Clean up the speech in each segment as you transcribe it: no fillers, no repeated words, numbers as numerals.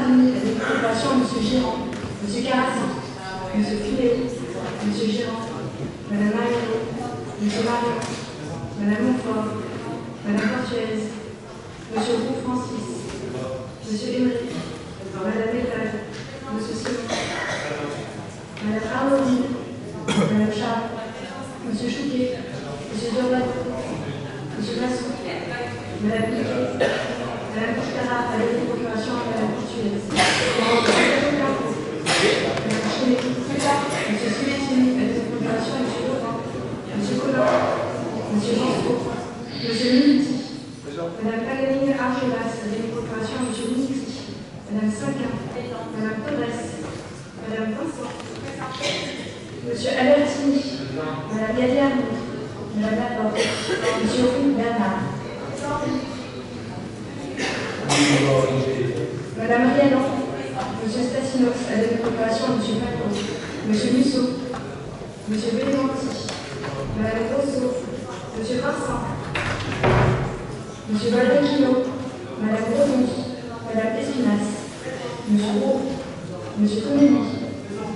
Sardini, à des préoccupations, M. Girand, M. Carassin, M. Filet, M. Girand, Mme Mariano, M. Marion, Mme Montfort, Mme Portuaise, M. Roux Francis, M. Émeric, Mme Métal, M. Simon, Mme Arnaudine, Mme Charles, M. Chouquet, M. Durban, M. Massou, Mme Piquet, Mme Coutara, avec des procurations à Mme Portuaise, Mme Chinet, M. Sulettini, avec des procurations à M. Laurent, M. Collin, M. Genceau, M. Militi, Mme Paganini Argelas, avec des procurations à M. Militi, Mme Saquin, Mme Torres, Mme Vincent, M. Albertini, Mme Gadiarni, Mme Laporte, M. Roux Bernard, Mme Rialan, M. Stassinos, à la préparation à M. Macron, M. Musso, M. Belmonti, Mme Rousseau, M. Vincent, M. Baldacchino, Mme Brony, Mme Espinas, M. Roux, M. Tonelli,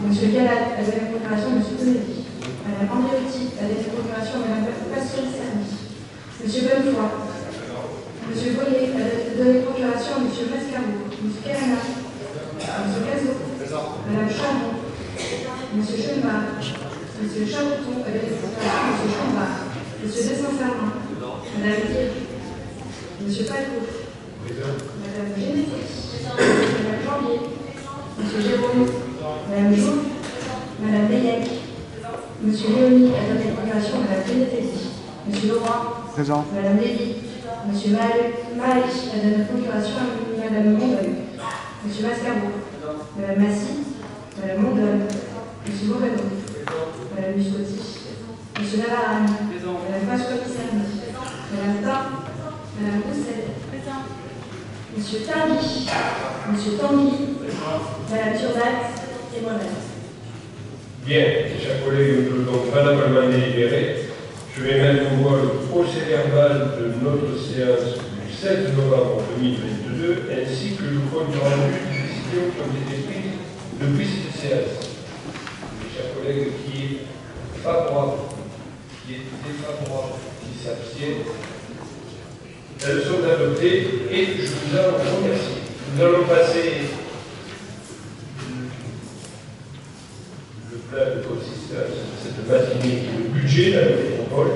M. Galal, à la préparation à M. Tonelli, Mme Andriotti, à la préparation à Mme Pascal Serni, M. Bonnefoy, M. Boyer, à la procuration à M. Mascaro, M. Carana, M. Cazot, Mme Chambon, M. Chenvar, M. Charouton, à la procuration à M. Chambard, M. Dessin-Serment, Mme Thiers, M. Palco, Mme Génétique, Mme Janvier, M. Jérôme, Mme Joux, Mme Beyec, M. Léonie, à la procuration à Mme Benetetti, M. Laurent, Mme Lévy, M. Maï, à la procuration à Mme Mondeuil, M. Mascaro, Mme Massy, Mme Mondeuil, M. Moreno, Mme Muscotti, M. Navarane, Mme Pasquale-Serni, Mme Tain, Mme Rousset, M. Tardy, M. Tanguy, Mme Turdat et moi-même. Bien, chers collègues, nous pouvons donc valablement délibérer. Je vais mettre au voie le procès-verbal de notre séance du 7 novembre 2022, ainsi que le compte rendu des décisions qui ont été prises depuis cette séance. Mes chers collègues, qui est favorable, qui est défavorable, qui s'abstiennent, elles sont adoptées et je vous en remercie. Nous allons passer le plat de consistance de cette matinée qui est le budget de la métropole.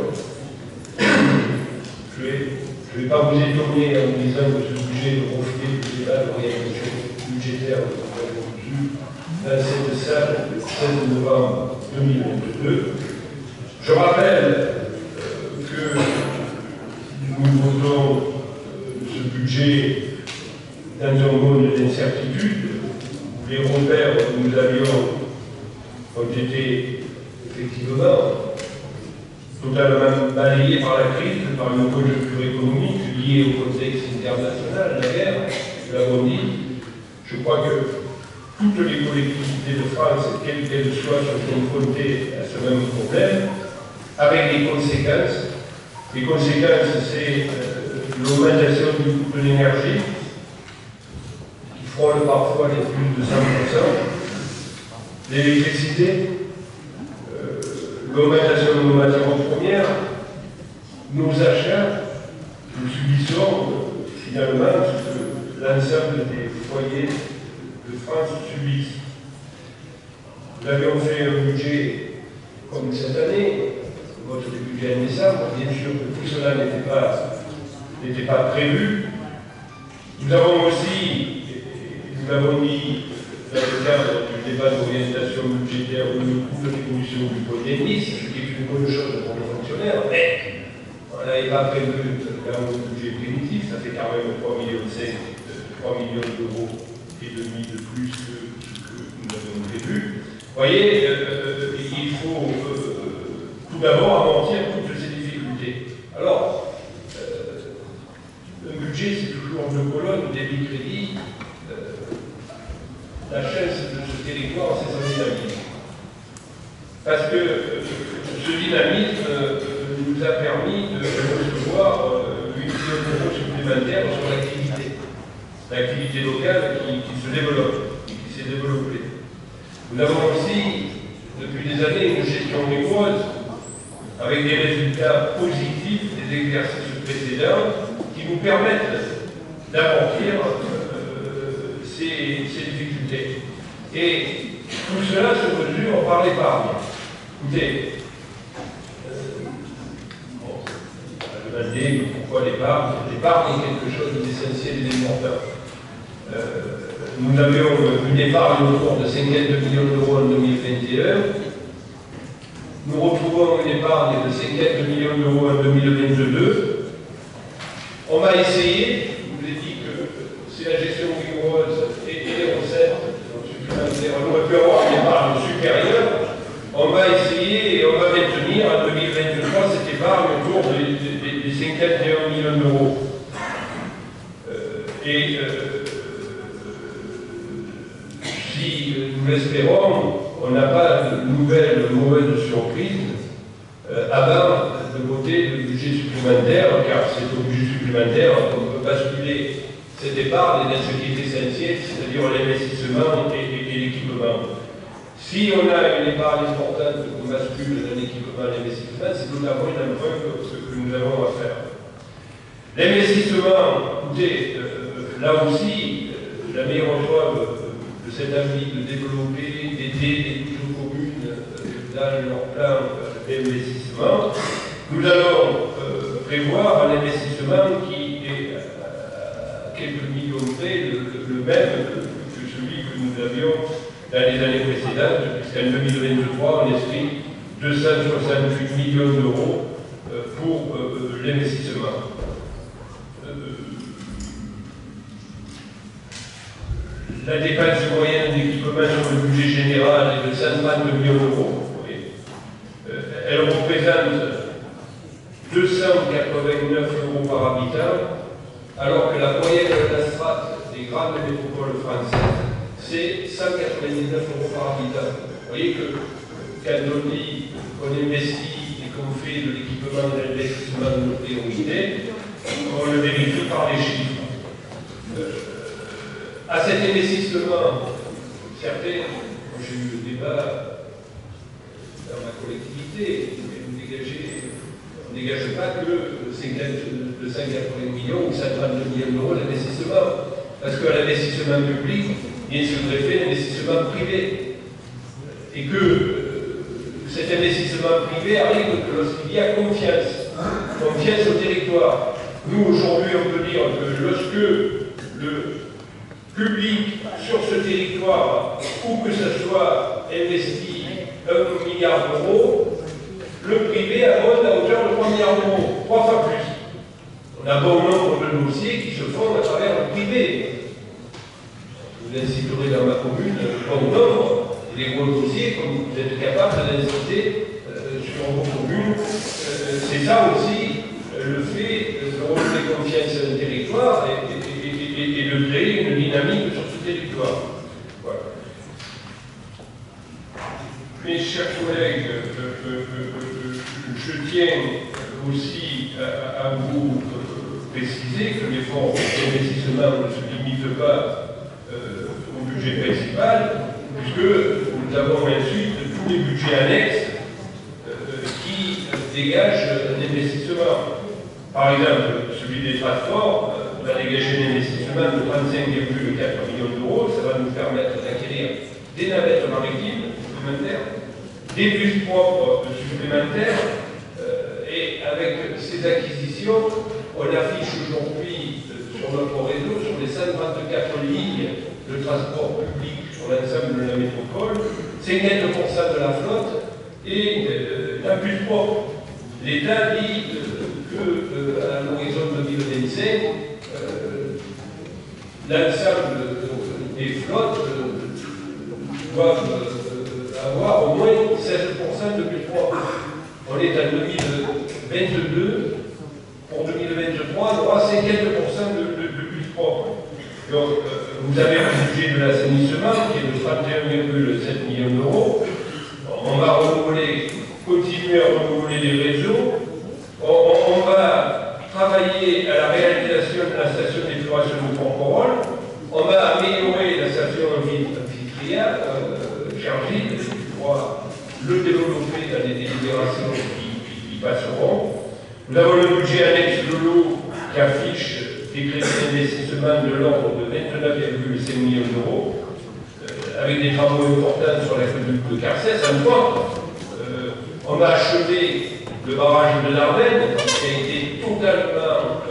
Je ne vais pas vous étonner en vous disant que ce budget est le reflet du débat d'orientation budgétaire que nous avons eu dans cette salle le 16 novembre 2022. Je rappelle que nous votons ce budget dans un monde d'incertitude, où les repères que nous avions ont été effectivement totalement balayés par la crise, par une conjoncture économique liée au contexte international, la guerre, nous l'avons dit. Je crois que toutes les collectivités de France, quelles qu'elles soient, sont confrontées à ce même problème, avec des conséquences. Les conséquences, c'est l'augmentation du coût de l'énergie, qui frôle parfois les plus de 100%, l'électricité, l'augmentation de nos matières premières, nos achats, nous subissons finalement ce que l'ensemble des foyers de France subissent. Nous avions fait un budget comme cette année, votre budget en décembre, bien sûr que tout cela n'était pas prévu. Nous avons aussi, nous l'avons dit dans le cadre du débat d'orientation budgétaire, où nous couvre l'évolution du point d'indice, ce qui est une bonne chose pour les fonctionnaires, mais on n'avait pas prévu dans le budget primitif, ça fait quand même 3,5 millions d'euros et demi de plus que ce que nous avons prévu. Vous voyez, il faut tout d'abord amortir toutes ces difficultés. Alors, un budget, c'est toujours deux colonnes, débit, crédit. La chance de ce territoire, c'est son dynamisme. Parce que ce dynamisme nous a permis de recevoir 8 millions d'euros supplémentaires sur l'activité. d'activité locale qui se développe et qui s'est développée. Nous avons aussi, depuis des années, une gestion rigoureuse avec des résultats positifs des exercices précédents qui nous permettent d'amortir ces difficultés. Et tout cela se mesure par l'épargne. Écoutez, on va demander pourquoi l'épargne. L'épargne est quelque chose d'essentiel et d'important. Nous avions une épargne autour de 52 millions d'euros en 2021. Nous retrouvons une épargne de 52 millions d'euros en 2022. On va essayer, je vous ai dit que c'est la gestion rigoureuse et les recettes supplémentaires. On aurait pu avoir une épargne supérieure. On va essayer et on va maintenir en 2023 cette épargne autour des 51 millions d'euros. Si nous l'espérons, on n'a pas de nouvelles mauvaises surprises avant de voter le budget supplémentaire, car c'est au budget supplémentaire qu'on peut basculer cette épargne dans ce qui est essentiel, c'est-à-dire l'investissement et l'équipement. Si on a une épargne importante qu'on bascule dans l'équipement et l'investissement, c'est notamment une empreinte que nous avons à faire. L'investissement, écoutez, là aussi, la meilleure preuve de cette envie de développer, d'aider les petites communes dans leur plan d'investissement, nous allons prévoir un investissement qui est à quelques millions près le même que celui que nous avions dans les années précédentes, puisqu'en 2023, on inscrit 268 millions d'euros pour l'investissement. La dépense moyenne d'équipement sur le budget général est de 132 millions d'euros. Elle représente 289 euros par habitant, alors que la moyenne de la strate des grandes métropoles françaises, c'est 199 euros par habitant. Vous voyez que quand on dit qu'on investit et qu'on fait de l'équipement et de l'investissement de nos priorités, on le vérifie par les chiffres. À cet investissement, certains, j'ai eu le débat dans ma collectivité, mais on ne dégage pas que 280 millions ou 132 millions d'euros d'investissement. Parce qu'à l'investissement public, il se greffer l'investissement privé. Et que cet investissement privé arrive que lorsqu'il y a confiance au territoire. Nous, aujourd'hui, on peut dire que lorsque le public sur ce territoire, où que ce soit investi 1 milliard d'euros, le privé abonde à hauteur de 3 milliards d'euros, 3 fois plus. On a bon nombre de dossiers qui se font à travers le privé. Vous inciterez dans ma commune bon nombre des gros dossiers, comme vous êtes capable d'inciter sur vos communes. C'est ça aussi le fait de redonner confiance à un territoire et de créer une dynamique sur ce territoire. Voilà. Mes chers collègues, je tiens aussi à vous préciser que l'effort d'investissement ne se limite pas au budget principal, puisque nous avons ensuite tous les budgets annexes qui dégagent l'investissement. Par exemple, celui des transports va dégager un investissement de 35,4 millions d'euros. Ça va nous permettre d'acquérir des navettes maritimes supplémentaires, des bus propres supplémentaires, et avec ces acquisitions, on affiche aujourd'hui sur notre réseau, sur les 134 lignes de transport public sur l'ensemble de la métropole, 50% de la flotte et un bus propre. L'État dit qu'à l'horizon 2025, l'ensemble des flottes doivent avoir au moins 16% de bus propres. On est en 2022. Pour 2023, on aura 50% de bus propres. Donc, vous avez le budget de l'assainissement qui est de 31,7 millions d'euros. On va continuer à renouveler les réseaux. On va travailler à la réalisation de la station d'épuration de Porquerolles. des crédits d'investissement de l'ordre de 29,5 millions d'euros, avec des travaux importants sur l'aqueduc de Carcès. On a achevé le barrage de l'Ardenne, qui a été totalement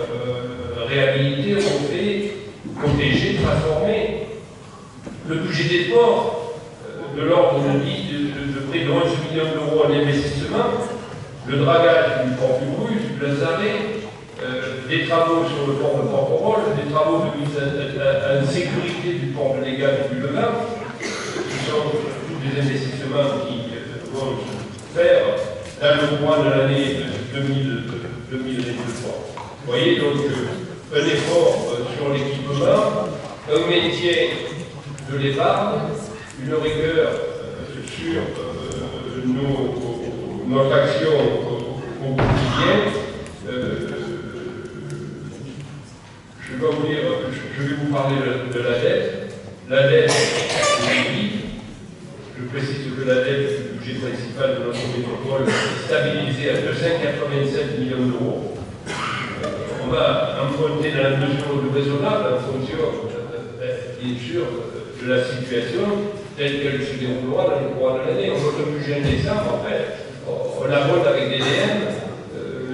réhabilité, refait, protégé, transformé. Le budget des ports, de l'ordre de près de 11 millions d'euros en investissement, le dragage du port du Bruges, du Lazaret, des travaux sur le port de Porquerolles, des travaux de mise en sécurité du port de Légat et du Levant. Ce sont tous des investissements qui vont se faire dans le mois de l'année 2023. Vous voyez donc un effort sur l'équipement, un maintien de l'épargne, une rigueur sur notre action au quotidien. Je vais vous parler de la dette. La dette, je précise que la dette du budget principal de notre métropole est stabilisée à 287 millions d'euros. On va emprunter dans la mesure du raisonnable en fonction, bien sûr, de la situation telle qu'elle se déroulera dans le cours de l'année. On vote un budget en décembre, après, on abonde avec des DM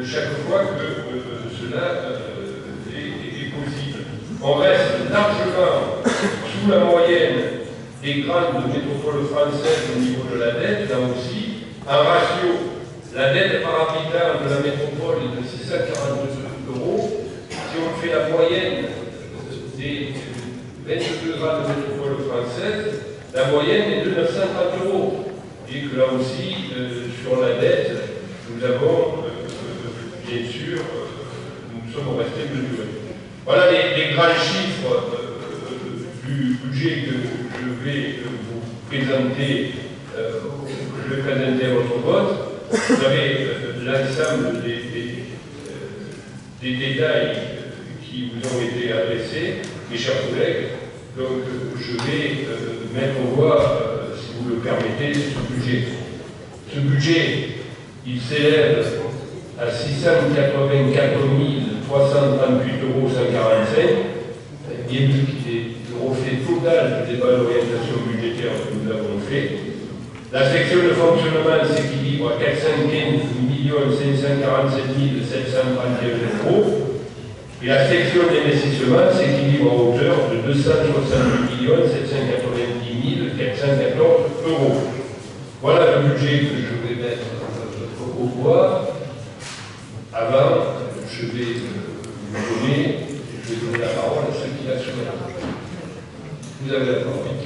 chaque fois que cela est possible. On reste largement sous la moyenne des grandes métropoles françaises au niveau de la dette, là aussi. En ratio, la dette par habitant de la métropole est de 642 euros. Si on fait la moyenne des 22 grandes métropoles françaises, la moyenne est de 930 euros. Et que là aussi, sur la dette, nous avons, bien sûr, nous sommes restés mesurés. Voilà les grands chiffres du budget que je vais vous présenter, à votre vote. Vous avez l'ensemble des détails qui vous ont été adressés, mes chers collègues. Donc je vais mettre en voie, si vous le permettez, ce budget. Ce budget, il s'élève à 684 338,145 €, et le reflet total des débat d'orientation budgétaire que nous avons fait. La section de fonctionnement s'équilibre à 415 547 731 €. Et la section d'investissement s'équilibre à hauteur de 268 790 414 €. Voilà le budget que je vais mettre au pouvoir. Avant, je vais donner la parole à ceux qui la souhaitent. Vous avez la parole.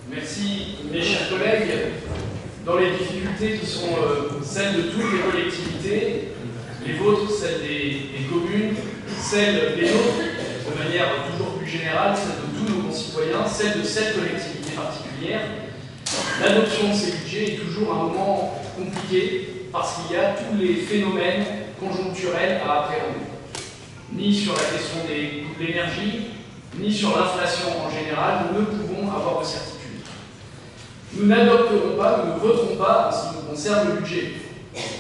Merci, mes chers collègues. Dans les difficultés qui sont celles de toutes les collectivités, les vôtres, celles des communes, celles des nôtres, de manière toujours plus générale, celles de tous nos concitoyens, celles de cette collectivité particulière, l'adoption de ces budgets est toujours un moment compliqué parce qu'il y a tous les phénomènes conjoncturels à appréhender. Ni sur la question des coûts de l'énergie, ni sur l'inflation en général, nous ne pouvons avoir de certitude. Nous n'adopterons pas, nous ne voterons pas en ce qui nous concerne le budget.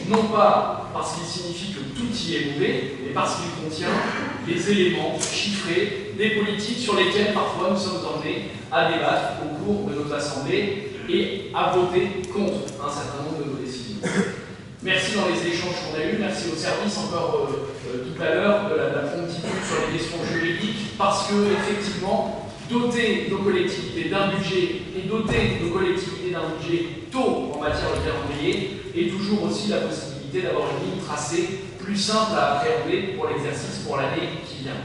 Non pas parce qu'il signifie que tout y est mauvais, mais parce qu'il contient des éléments chiffrés, des politiques sur lesquelles parfois nous sommes amenés à débattre au cours de nos assemblées et à voter contre un certain nombre de nos décisions. Merci dans les échanges qu'on a eus, merci au service encore tout à l'heure de la promptitude sur les questions juridiques, parce que effectivement, doter nos collectivités d'un budget et doter nos collectivités d'un budget tôt en matière de calendrier est toujours aussi la possibilité d'avoir une ligne tracée plus simple à appréhender pour l'exercice, pour l'année qui vient.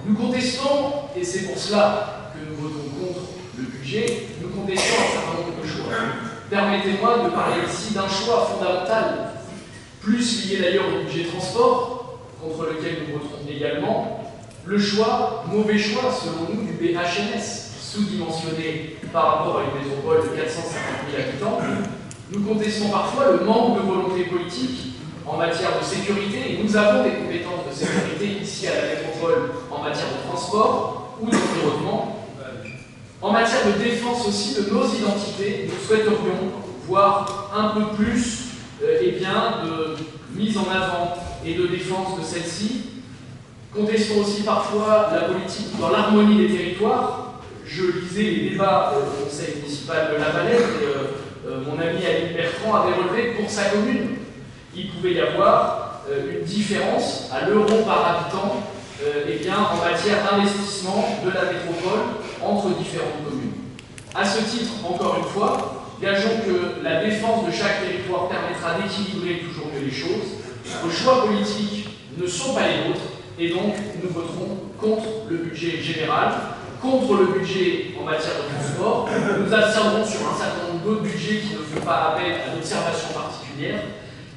Nous contestons, et c'est pour cela que nous votons contre le budget, nous contestons un certain nombre de choix. Permettez-moi de parler ici d'un choix fondamental, plus lié d'ailleurs au budget transport, contre lequel nous voterons également, le choix, mauvais choix selon nous, du BHNS, sous-dimensionné par rapport à une métropole de 450 000 habitants. Nous contestons parfois le manque de volonté politique en matière de sécurité, et nous avons des compétences de sécurité ici à la métropole en matière de transport ou d'environnement. En matière de défense aussi de nos identités, nous souhaiterions voir un peu plus de mise en avant et de défense de celles-ci. Contestons aussi parfois la politique dans l'harmonie des territoires. Je lisais les débats au conseil municipal de La Valette et mon ami Aline Bertrand avait relevé que pour sa commune, il pouvait y avoir une différence à l'euro par habitant en matière d'investissement de la métropole entre différentes communes. À ce titre, encore une fois, gageons que la défense de chaque territoire permettra d'équilibrer toujours mieux les choses. Vos choix politiques ne sont pas les nôtres, et donc nous voterons contre le budget général, contre le budget en matière de transport. Nous abstiendrons sur un certain nombre d'autres budgets qui ne font pas appel à d'observation particulière,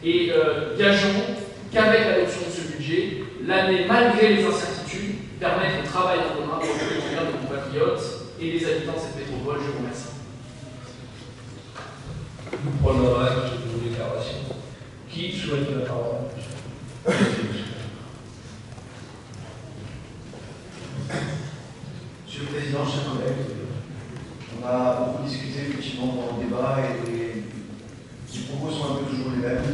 et gageons qu'avec l'adoption de ce budget, l'année, malgré les incertitudes, permet un travail en commun pour le quotidien de nos compatriotes et des habitants de cette métropole. Je vous remercie. Nous prenons acte de vos déclarations. Qui souhaite la parole? Monsieur le Président, chers collègues, on a beaucoup discuté effectivement pendant le débat et les propos sont un peu toujours les mêmes.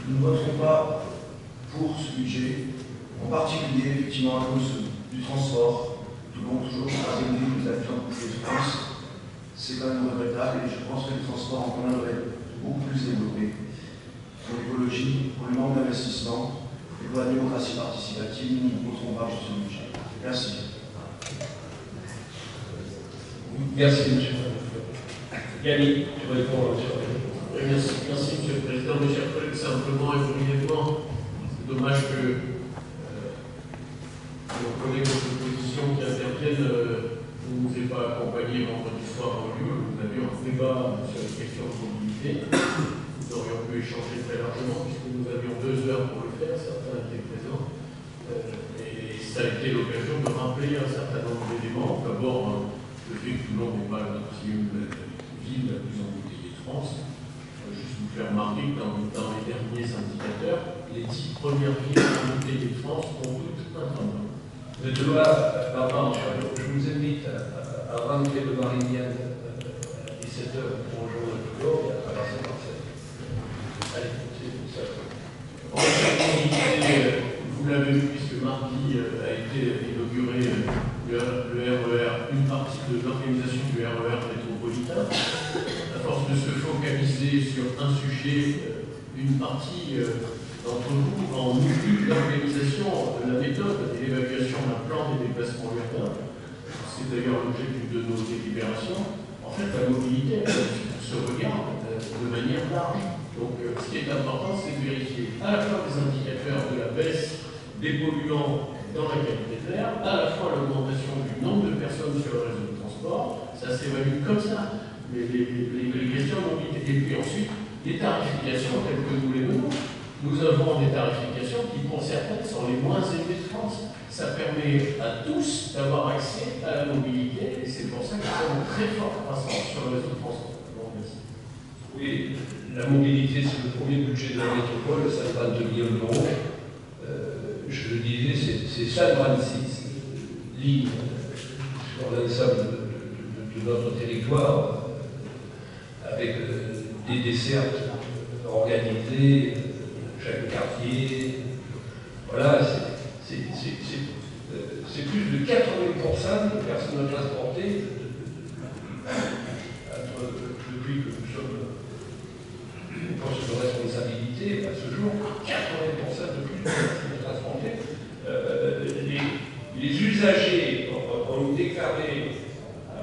Nous ne voterons pas pour ce budget, en particulier effectivement à cause du transport, toujours avec les habitants de France. C'est quand même regrettable et je pense que le transport en commun doit être beaucoup plus développé pour l'écologie, pour le manque d'investissement et pour la démocratie participative. Nous ne voterons pas pour ce budget. Merci. Merci, monsieur. Yannick, tu réponds sur Merci, monsieur le Président. Mes chers collègues, simplement et brièvement, c'est dommage que nos collègues de l'opposition qui interviennent ne nous aient pas accompagnés vendredi soir au lieu. Nous avions un débat sur les questions de mobilité. Nous aurions pu échanger très largement puisque nous avions 2 heures pour le faire, certains étaient présents. Et ça a été l'occasion de rappeler un certain nombre d'éléments. D'abord, le fait que Toulon n'est pas la ville la plus embouteillée de France. Juste vous faire remarquer que dans les derniers indicateurs, les 10 premières villes embouteillées de France ont toutes un train. de Thomas, pardon, je vous invite à rentrer de Marignane à 17h pour rejoindre le Toulon et à traverser Marseille. Allez, c'est ça. Vous l'avez vu puisque mardi a été inauguré le RER, une partie de l'organisation du RER métropolitain. À force de se focaliser sur un sujet, une partie d'entre vous en oublie l'organisation de la méthode et l'évaluation d'un plan des déplacements urbains. C'est d'ailleurs l'objet de nos délibérations. En fait, la mobilité se regarde de manière large. Donc, ce qui est important, c'est de vérifier à la fois les indicateurs de la baisse des polluants dans la qualité de l'air, à la fois l'augmentation du nombre de personnes sur le réseau de transport. Ça s'évalue comme ça, les questions de mobilité. Et puis ensuite, les tarifications telles que nous les menons. Nous avons des tarifications qui, pour certaines, sont les moins élevées de France. Ça permet à tous d'avoir accès à la mobilité et c'est pour ça que nous avons très forte croissance sur le réseau de transport. Oui, la mobilité, c'est le premier budget de la métropole, 52 millions d'euros. Je le disais, c'est 126 lignes sur l'ensemble de notre territoire, avec des dessertes organisées, chaque quartier. Voilà, c'est plus de 80% de personnes transportées depuis que nous sommes en poste de responsabilité à ce jour, 80% de plus de personnes transportées. Les usagers ont déclaré en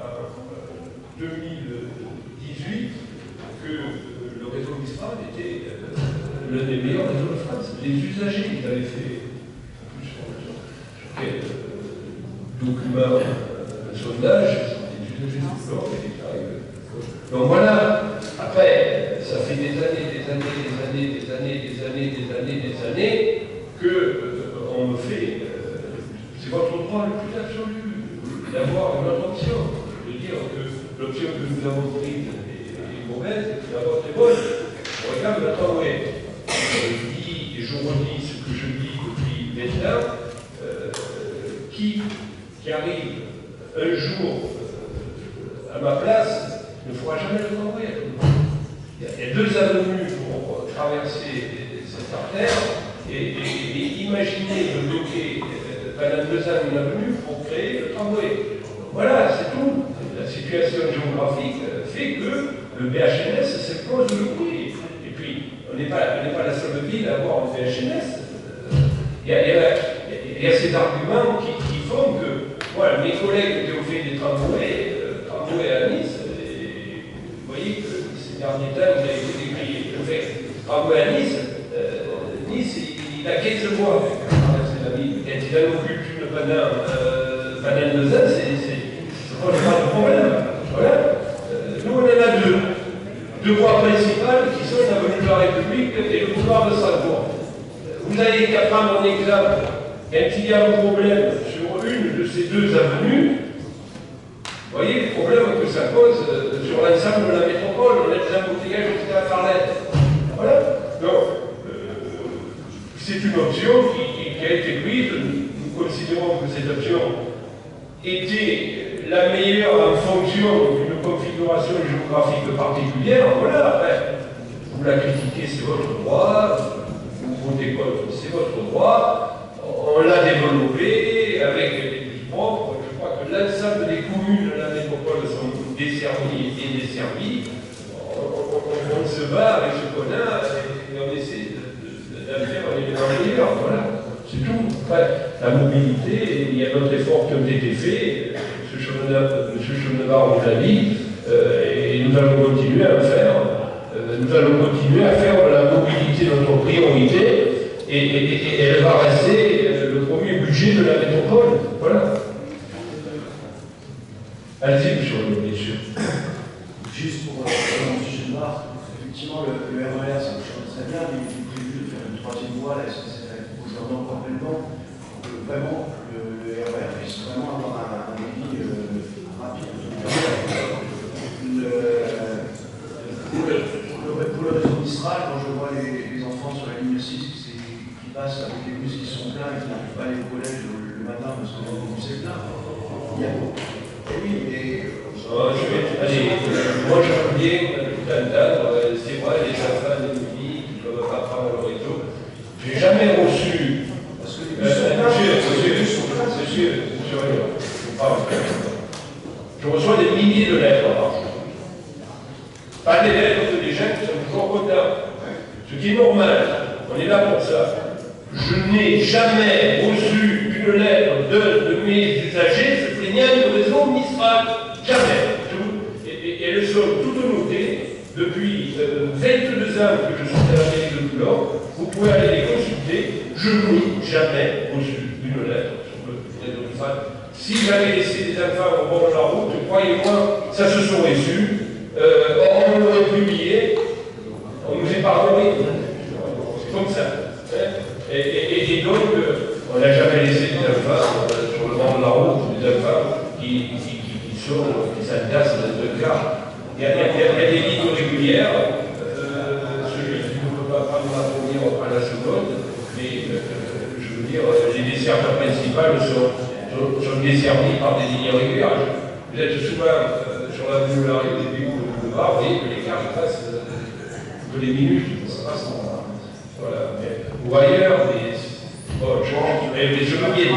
2018 que le réseau Mistral était l'un des meilleurs réseaux de France. Les usagers, ils avaient fait sur quel document, un sondage, les usagers du Toulon qui déclaré que. Donc voilà, après, ça fait des années que on me fait. C'est votre droit le plus absolu d'avoir une autre option. De dire que l'option que nous avons prise est mauvaise et que la vôtre est bonne. Regarde, attendez. Je dis et je redis ce que je dis depuis maintenant. Qui arrive un jour à ma place ne fera jamais le convoi. Il y a 2 avenues pour traverser cette artère et imaginez me bloquer pendant 2 ans une avenue pour créer le tramway. Voilà, c'est tout. La situation géographique fait que le BHNS s'impose le prix. Et puis, on n'est pas la seule ville à avoir un BHNS. Il y a ces arguments qui font que voilà, mes collègues qui ont fait des tramways à Nice, et vous voyez que ces derniers temps, il a été décrié. Le fait, tramway à Nice, Nice, il a 15 mois à traverser la ville. Quand il en occupe une pendant 2 ans, c'est pas de problème. Voilà. Nous, on en a deux voies principales qui sont l'avenue de la République et le boulevard de Strasbourg. Vous n'avez qu'à prendre un exemple. Quand il y a un problème sur une de ces 2 avenues, vous voyez les problèmes que ça cause sur l'ensemble de la métropole. On a des embouteillages jusqu'à la Farlette. Voilà. Donc, c'est une option qui a été prise. Nous considérons que cette option était la meilleure en fonction d'une configuration géographique particulière. Voilà. Après, vous la critiquez, c'est votre droit. Vous votez contre, c'est votre droit. On l'a développé avec des bus propres. Je crois que l'ensemble des communes de la métropole sont desservies et desservies. On se bat avec ce qu'on a et on essaie d'en faire un élément meilleur. Voilà, c'est tout. Après, la mobilité, il y a d'autres efforts qui ont été faits. M. Chemenard nous l'a dit, et nous allons continuer à le faire. Nous allons continuer à faire de la mobilité notre priorité et elle va rester le premier budget de la métropole. Voilà. Allez-y, monsieur. Juste pour le sujet de Marc, effectivement, le RER, ça marche très bien, mais il est prévu de faire une 3e voie, la SNCF a proposé complètement. Vraiment, le RER puisse vraiment avoir un débit rapide. Pour le réseau Mistral, quand je vois les enfants sur la ligne 6 qui passent avec les bus qui sont pleins et qui n'arrivent pas à aller au collège le matin parce que le bus est plein, il y a beaucoup. Oui, mais. Allez, moi je reviens tout entendre, c'est vrai, les enfants de midi qui ne peuvent pas prendre le réseau. Je n'ai jamais reçu. Parce que les bus sont pleins. Monsieur, je reçois des milliers de lettres par jour. Pas des lettres de des gens qui sont toujours contents. Ce qui est normal, on est là pour ça. Je n'ai jamais reçu une lettre de mes usagers se plaignant du réseau Mistral. Jamais. Et elles sont toutes notées depuis 22 ans que je suis à la mairie de Toulon. Vous pouvez aller les consulter. Je n'ai jamais reçu une lettre sur le réseau Mistral. Si j'avais laissé des enfants au bord de la route, croyez-moi, ça se serait su. On l'aurait publié, on nous épargnerait. C'est comme ça. Et donc, on n'a jamais laissé des enfants sur le bord de la route, des enfants qui s'entassent dans le car. Il y a des lignes régulières. Celui qui ne peut pas prendre la première prend la seconde. Mais je veux dire, les desserteurs principales sont desservis par des lignes régulières. Vous êtes souvent sur l'avenue de la rue, des pays de boulevard, vous voyez que les cars passent de les minutes, ça passe en. Voilà. Ou ailleurs, je veux bien dire.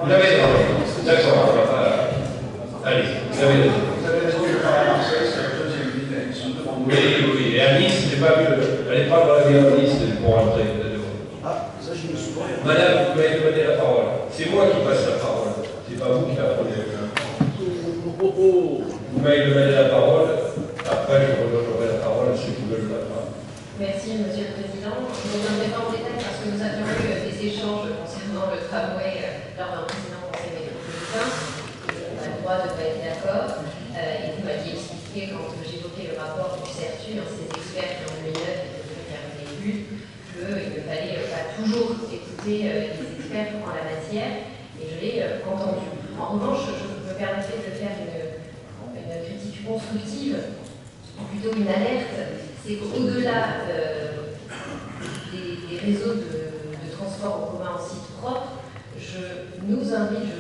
Vous avez raison. D'accord. Allez, vous avez raison. Vous avez raison, je parle à Marseille, c'est la 2e ville, elles sont devant. Oui. Et à Nice, c'est pas mieux. Allez pas dans la ville à Nice pour rentrer. Ah, ça je me souviens. Madame, vous m'avez donné la parole. C'est moi qui passe la parole. C'est pas vous qui la prenez. Vous m'avez demandé la parole. Après, je redonnerai la parole à ceux qui veulent la parole. Merci, Monsieur le Président. Je ne reviendrai pas en détail parce que nous avions eu des échanges concernant le tramway lors d'un précédent conseil métropolitain. On a le droit de ne pas être d'accord. Et vous m'aviez expliqué, quand j'évoquais le rapport du CERTU, ces experts qui ont mené qui avaient vu qu'il ne fallait pas toujours écouter les experts en la matière. Et je l'ai entendu. En revanche, je me permettrai de faire une critique constructive, ou plutôt une alerte. C'est qu'au-delà des réseaux de transport en commun en site propre, je vous invite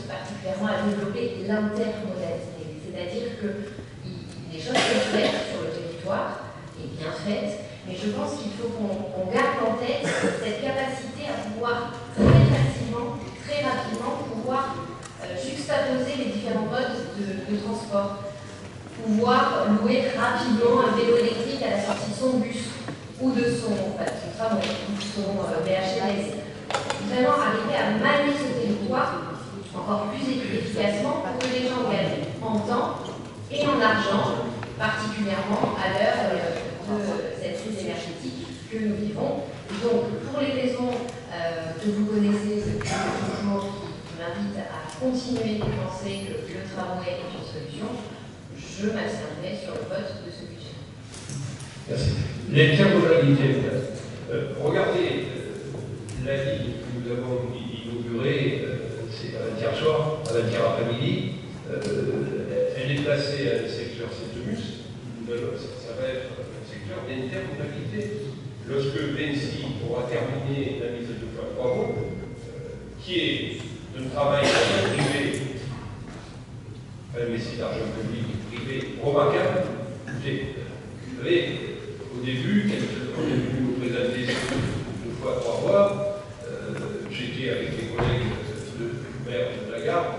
particulièrement à développer l'intermodalité. C'est-à-dire que les choses sont faites sur le territoire, et bien faites, mais je pense qu'il faut qu'on garde en tête cette capacité à pouvoir très facilement, très rapidement, transport, pouvoir louer rapidement un vélo électrique à la sortie de son bus ou de son tramway ou de son BHNS. Vraiment arriver à manier ce territoire encore plus efficacement pour que les gens gagnent en temps et en argent, particulièrement à l'heure de cette crise énergétique que nous vivons. Donc, pour les raisons que vous connaissez depuis toujours, qui m'invitent à continuer de penser que le tramway est une solution, je m'abstiendrai sur le vote de ce budget. Merci. L'intermodalité, regardez la ligne que nous avons inaugurée, c'est avant-hier soir, avant-hier après-midi, elle est placée à un secteur Setemus, ça va être un secteur d'intermodalité. Lorsque Vinci aura terminé la mise de voies travaux, qui est un travail privé, mais c'est d'argent public privé remarquable. Vous savez, au début, quand on est venu nous présenter 2 fois 3 voies, j'étais avec mes collègues de maire de la gare,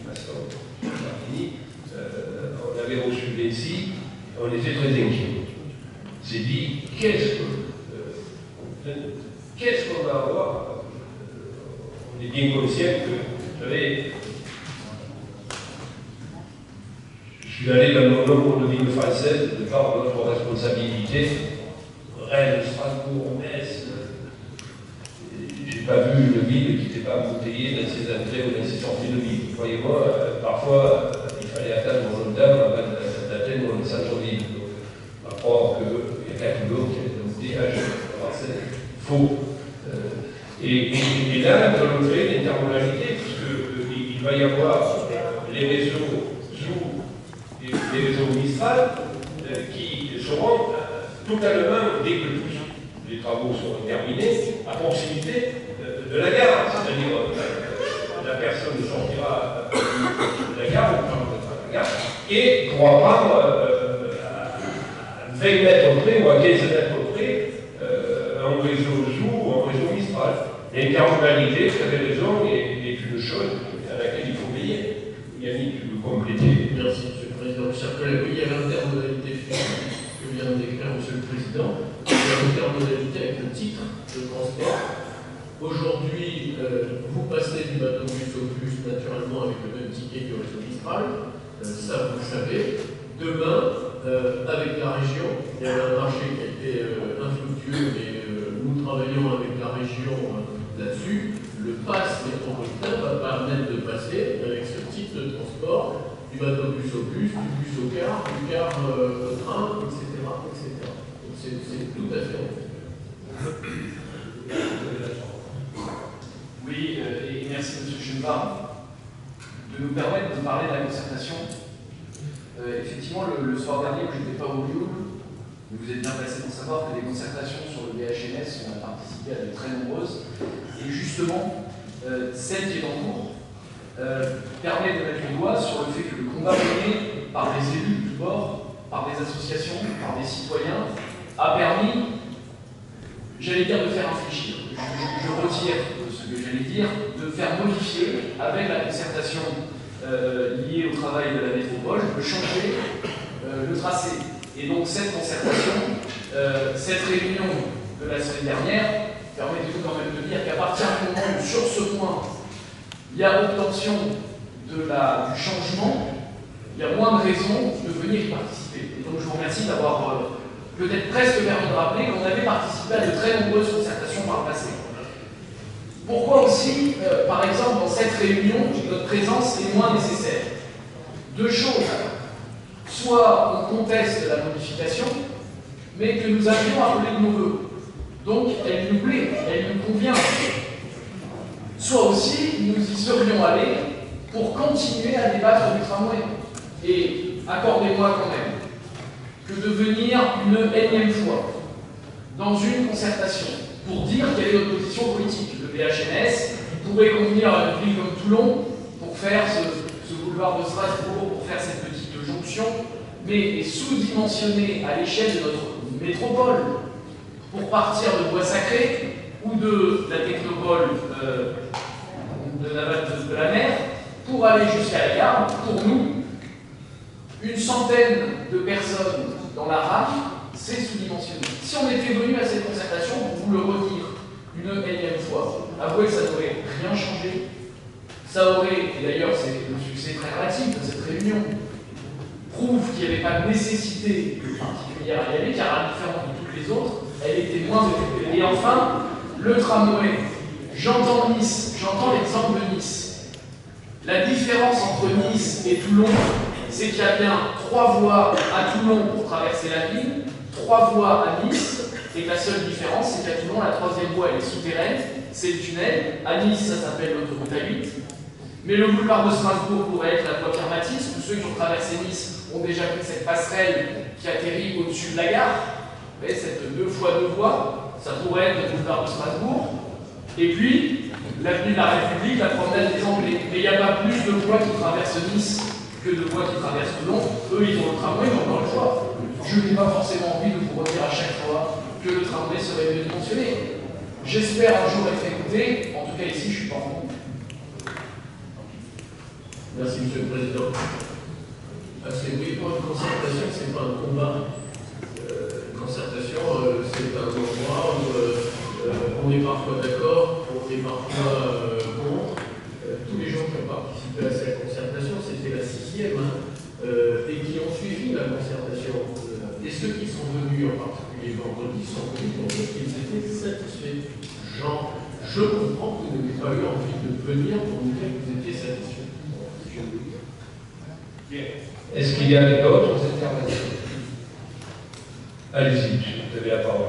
Masson, Martini, on avait reçu Vinci, on était très inquiets. On s'est dit, qu'est-ce qu'on va avoir? On est bien conscient que, vous savez, je suis allé dans le nombre de villes françaises de par notre responsabilité, Rennes, Strasbourg, Metz. J'ai pas vu une ville qui n'était pas embouteillée dans ses entrées ou dans ses sorties de ville. Croyez-moi, parfois, il fallait attendre longtemps avant d'atteindre le centre-ville. On va croire qu'il y a 4 blocs, il y a des embouteillages, c'est faux. Et là, nous allons créer l'intermodalité, puisqu'il va y avoir les réseaux Zou et les réseaux Mistral qui seront totalement, dès que tous les travaux seront terminés, à proximité de la gare. C'est-à-dire, la personne sortira de la gare, ou de la gare, et pourra prendre à 20 mètres près ou à 15 mètres près un réseau Zou ou un réseau Mistral. L'intermodalité, vous avez raison, est une chose à laquelle il faut veiller. Yannick, tu veux compléter? Merci, Monsieur le Président. Chers collègues, oui, il y a l'intermodalité que vient de décrire Monsieur le Président. Il y a l'intermodalité avec le titre de transport. Aujourd'hui, vous passez du bateau bus au bus naturellement avec le même ticket que le réseau Mistral. Ça, vous le savez. Demain, avec la région, il y a un marché qui a été infructueux, mais nous travaillons avec la région là-dessus. Le pass métropolitain va permettre de passer avec ce type de transport du bateau bus au bus, du bus au car, du car au train, etc. etc. Donc c'est tout à fait en fait. Oui, et merci M. Schunbar de nous permettre de parler de la concertation. Effectivement, le soir dernier, je n'étais pas au Lioul, mais vous êtes bien placé pour savoir que les concertations sur le BHNS, on a participé à de très nombreuses, et justement, celle qui est en cours permet de mettre le doigt sur le fait que le combat mené par des élus de tous bords, par des associations, par des citoyens, a permis, j'allais dire, de faire réfléchir. Je retire ce que j'allais dire, de faire modifier, avec la concertation liée au travail de la métropole, de changer le tracé. Et donc cette concertation, cette réunion de la semaine dernière, permettez-vous quand même de dire qu'à partir du moment où, sur ce point, il y a obtention du changement, il y a moins de raisons de venir y participer. Et donc je vous remercie d'avoir peut-être presque permis de rappeler qu'on avait participé à de très nombreuses concertations par le passé. Pourquoi aussi, par exemple, dans cette réunion, notre présence est moins nécessaire? 2 choses. Soit on conteste la modification, mais que nous avions appelé de nos voeux. Donc elle nous plaît, elle nous convient. Soit aussi nous y serions allés pour continuer à débattre du tramway. Et accordez-moi quand même que de venir une énième fois dans une concertation pour dire quelle est notre position politique. Le BHNS pourrait convenir à une ville comme Toulon pour faire ce boulevard de Strasbourg, pour faire cette petite jonction, mais est sous-dimensionné à l'échelle de notre métropole pour partir de Bois-Sacré ou de la technopole de la mer pour aller jusqu'à la gare. Pour nous, une centaine de personnes dans la rame, c'est sous-dimensionné. Si on était venu à cette concertation, pour vous le redire une énième fois, avouez que ça n'aurait rien changé. Ça aurait, et d'ailleurs c'est le succès très relatif de cette réunion, prouve qu'il n'y avait pas de nécessité particulière à y aller, car à la différence de toutes les autres, elle était moins occupée. Et enfin, le tramway. J'entends Nice, j'entends l'exemple de Nice. La différence entre Nice et Toulon, c'est qu'il y a bien 3 voies à Toulon pour traverser la ville, 3 voies à Nice, et que la seule différence, c'est qu'à Toulon, la 3e voie elle est souterraine, c'est le tunnel. À Nice, ça s'appelle l'autoroute A8. Mais le boulevard de Strasbourg pourrait être la voie Pierre-Matisse. Tous ceux qui ont traversé Nice ont déjà pris cette passerelle qui atterrit au-dessus de la gare. Vous voyez, cette 2 fois 2 voies, ça pourrait être le boulevard de Strasbourg. Et puis, l'avenue de la République, la promenade des Anglais. Mais il n'y a pas plus de voies qui traversent Nice que de voies qui traversent Toulon. Eux, ils ont le tramway, mais encore une fois, je n'ai pas forcément envie de vous redire à chaque fois que le tramway serait mieux dimensionné. J'espère un jour être écouté. En tout cas, ici, je ne suis pas en compte. Merci, Monsieur le Président. C'est oui, pour une concertation, ce n'est pas un combat. Une concertation, c'est un endroit où on est parfois d'accord, on est parfois contre. Tous les gens qui ont participé à cette concertation, c'était la 6e, et qui ont suivi la concertation. Et ceux qui sont venus, en particulier vendredi, sont venus pour dire qu'ils étaient satisfaits. Jean, je comprends que vous n'avez pas eu envie de venir pour nous dire que vous étiez satisfaits. Est-ce qu'il y a d'autres interventions? Allez-y, vous avez la parole.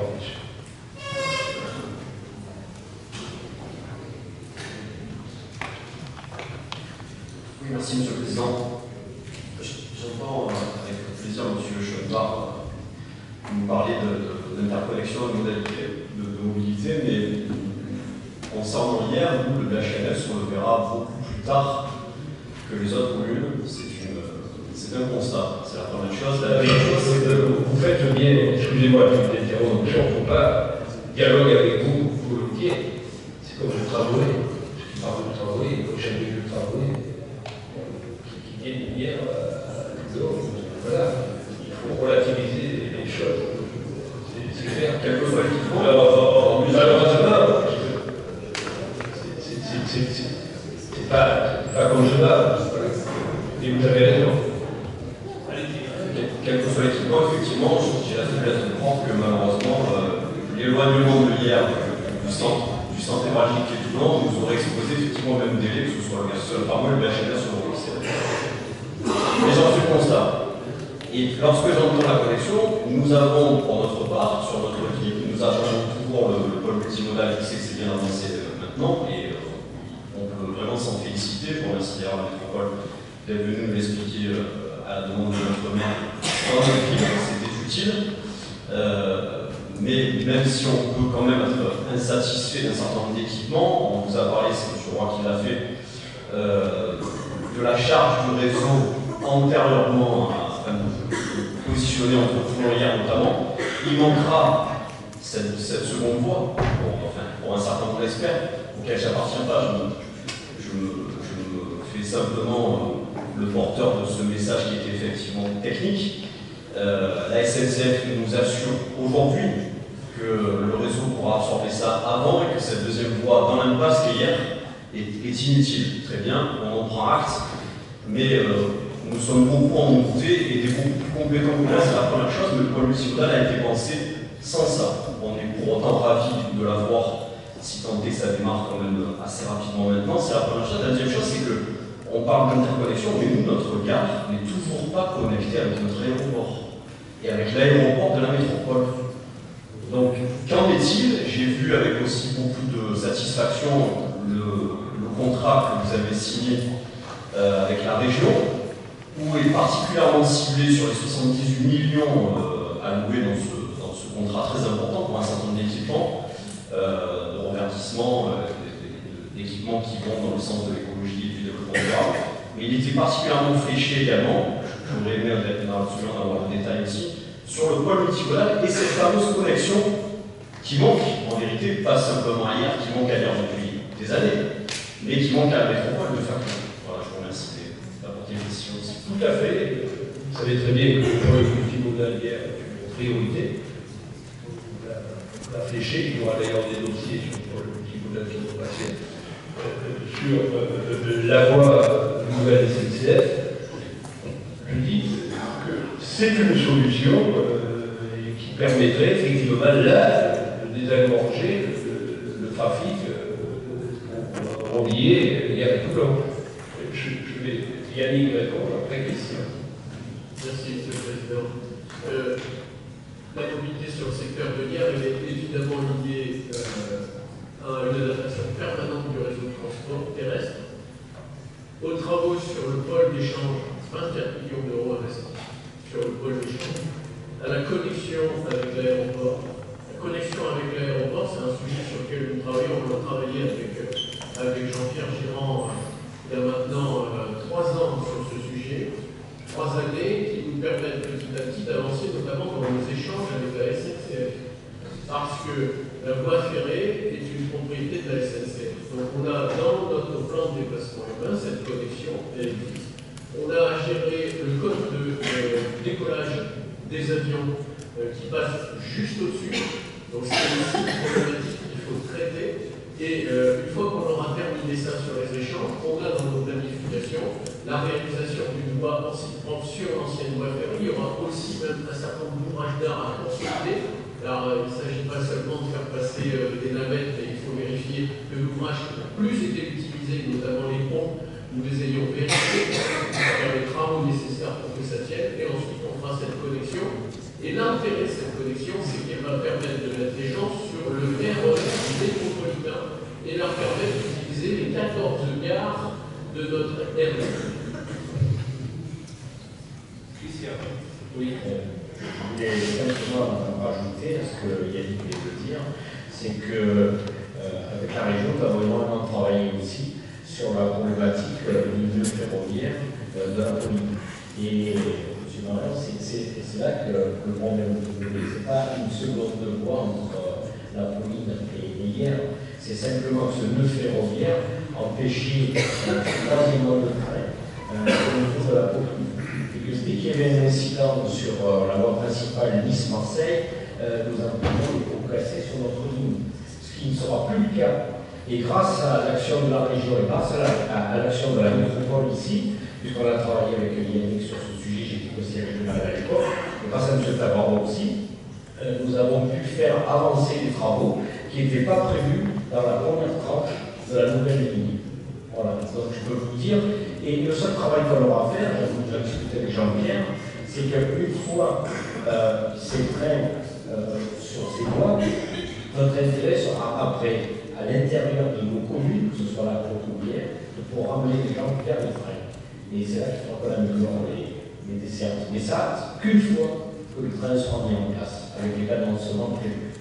Oui, merci Monsieur le Président. J'entends avec plaisir Monsieur Schoenbach nous parler d'interconnexion et de modalités de mobilité, mais concernant hier, nous, le BHNS, on le verra beaucoup plus tard que les autres communes. C'est un constat, c'est la première chose. La deuxième chose, c'est que vous faites bien, excusez-moi de vous interrompre, il ne faut pas dialoguer avec vous, vous le dites. C'est comme le tramway. Je parle du tramway, j'ai vu le tramway qui vient hier à Toulon. Voilà, il faut relativiser les choses. C'est clair, quel que soit le titre. Malheureusement, c'est pas comme je parle. Et vous avez raison. quel que soit l'équipement, effectivement, j'ai la faiblesse de croire que malheureusement, l'éloignement de l'hier du centre névralgique qui est Toulon nous aurait exposé effectivement au même délai, que ce soit le seul par mois le BHNS sur le lycée. Mais j'en suis constat. Et lorsque j'entends la connexion, nous avons pour notre part, sur notre équipe, nous avons toujours le pôle multimodal qui sait que c'est bien avancé maintenant, et on peut vraiment s'en féliciter. Je remercie d'ailleurs la métropole d'être venue nous l'expliquer à la demande de notre maire. C'était utile, mais même si on peut quand même être insatisfait d'un certain nombre d'équipements, on vous a parlé, c'est M. Roy qui l'a fait, de la charge du réseau antérieurement positionnée entre Toulon et hier notamment. Il manquera cette seconde voie, pour un certain nombre d'experts, auquel je n'appartiens pas. Je me fais simplement le porteur de ce message qui est effectivement technique. La SNCF nous assure aujourd'hui que le réseau pourra absorber ça avant et que cette deuxième voie dans l'impasse qu'hier est inutile. Très bien, on en prend acte, mais nous sommes beaucoup en montée et des beaucoup plus compétents que là, c'est la première chose, mais le pôle multimodal a été pensé sans ça. On est pour autant ravis de l'avoir, si tant est que ça démarre quand même assez rapidement maintenant, c'est la première chose. La deuxième chose, c'est que on parle d'interconnexion, mais nous, notre gare n'est toujours pas connectée avec notre aéroport et avec l'aéroport de la métropole. Donc, qu'en est-il? J'ai vu avec aussi beaucoup de satisfaction le contrat que vous avez signé avec la région, où est particulièrement ciblé sur les 78 millions alloués dans ce contrat très important pour un certain nombre d'équipements, de reverdissement, d'équipements qui vont dans le sens de l'écologie et du développement durable. Mais il était particulièrement fléché également, j'aurais aimé absolument avoir le détail aussi, sur le pôle multimodal et cette fameuse connexion qui manque, en vérité, pas simplement à hier, qui manque ailleurs depuis des années, mais qui manque à la métropole de facto. Voilà, je vous remercie d'apporter une question aussi. Tout à fait. Vous savez très bien que le projet multimodal hier est une priorité. On l'a fléché, il y aura d'ailleurs des dossiers sur le projet multimodal qui vont passer sur la voie nouvelle SNCF. Je dis que c'est une solution qui permettrait effectivement là de désengorger le trafic relié à Toulon. Je vais Yannick répondre après question. Merci, Monsieur le Président. La mobilité sur le secteur de l'IA est évidemment liée à une adaptation permanente du réseau de transport terrestre, aux travaux sur le pôle d'échange, 24 millions d'euros investis sur le pôle d'échange, à la connexion avec l'aéroport. La connexion avec l'aéroport, c'est un sujet sur lequel nous travaillons. On a travaillé avec Jean-Pierre Girand il y a maintenant 3 ans sur ce sujet. 3 années qui nous permettent petit à petit d'avancer, notamment dans nos échanges avec la SNCF. Parce que la voie ferrée est une propriété de la SNCF. Donc on a dans notre plan de déplacement urbain cette connexion, elle existe. On a géré le code de décollage des avions qui passe juste au-dessus. Donc c'est aussi une problématique qu'il faut traiter. Et une fois qu'on aura terminé ça sur les échanges, on a dans nos planifications la réalisation d'une voie sur l'ancienne voie ferrée. Il y aura aussi même un certain nombre d'ouvrages d'art à consulter. Alors il ne s'agit pas seulement de faire passer des navettes, mais il faut vérifier que l'ouvrage n'a plus été utilisé, notamment les ponts, nous les ayons vérifiés pour faire les travaux nécessaires pour que ça tienne. Et ensuite on fera cette connexion. Et l'intérêt de cette connexion, c'est qu'elle va permettre de mettre les gens sur le RER métropolitain et leur permettre d'utiliser les 14 gares de notre RER. Christian. Oui, je voulais simplement rajouter à ce que Yannick vient de dire, c'est que avec la région, nous avons énormément travaillé aussi sur la problématique du nœud ferroviaire de la Pauline. Et c'est là que le problème est. Ce n'est pas une seconde de voie entre la Pauline et hier. C'est simplement que ce nœud ferroviaire empêchait le troisième mode de train au niveau de la Pauline. Et que dès qu'il y avait un incident sur la voie principale Nice-Marseille, nous avons progressé sur notre ligne. Ce qui ne sera plus le cas. Et grâce à l'action de la région et grâce à l'action de la métropole ici, puisqu'on a travaillé avec Yannick sur ce sujet, j'étais au siège régional à l'époque, et grâce à M. Tabarro aussi, nous avons pu faire avancer des travaux qui n'étaient pas prévus dans la première tranche de la nouvelle ligne. Voilà, donc je peux vous dire, et le seul travail qu'on aura à faire, j'avais déjà discuté avec Jean-Pierre, c'est qu'une fois ces trains sur ces voies, notre intérêt sera après, à l'intérieur de nos communes, que ce soit la côte ou hier, de pouvoir ramener les gens vers les trains. Et c'est là qu'il faudra qu'on améliore les dessertes. Mais ça, qu'une fois que le train sera mis en place, avec les cadencements prévus.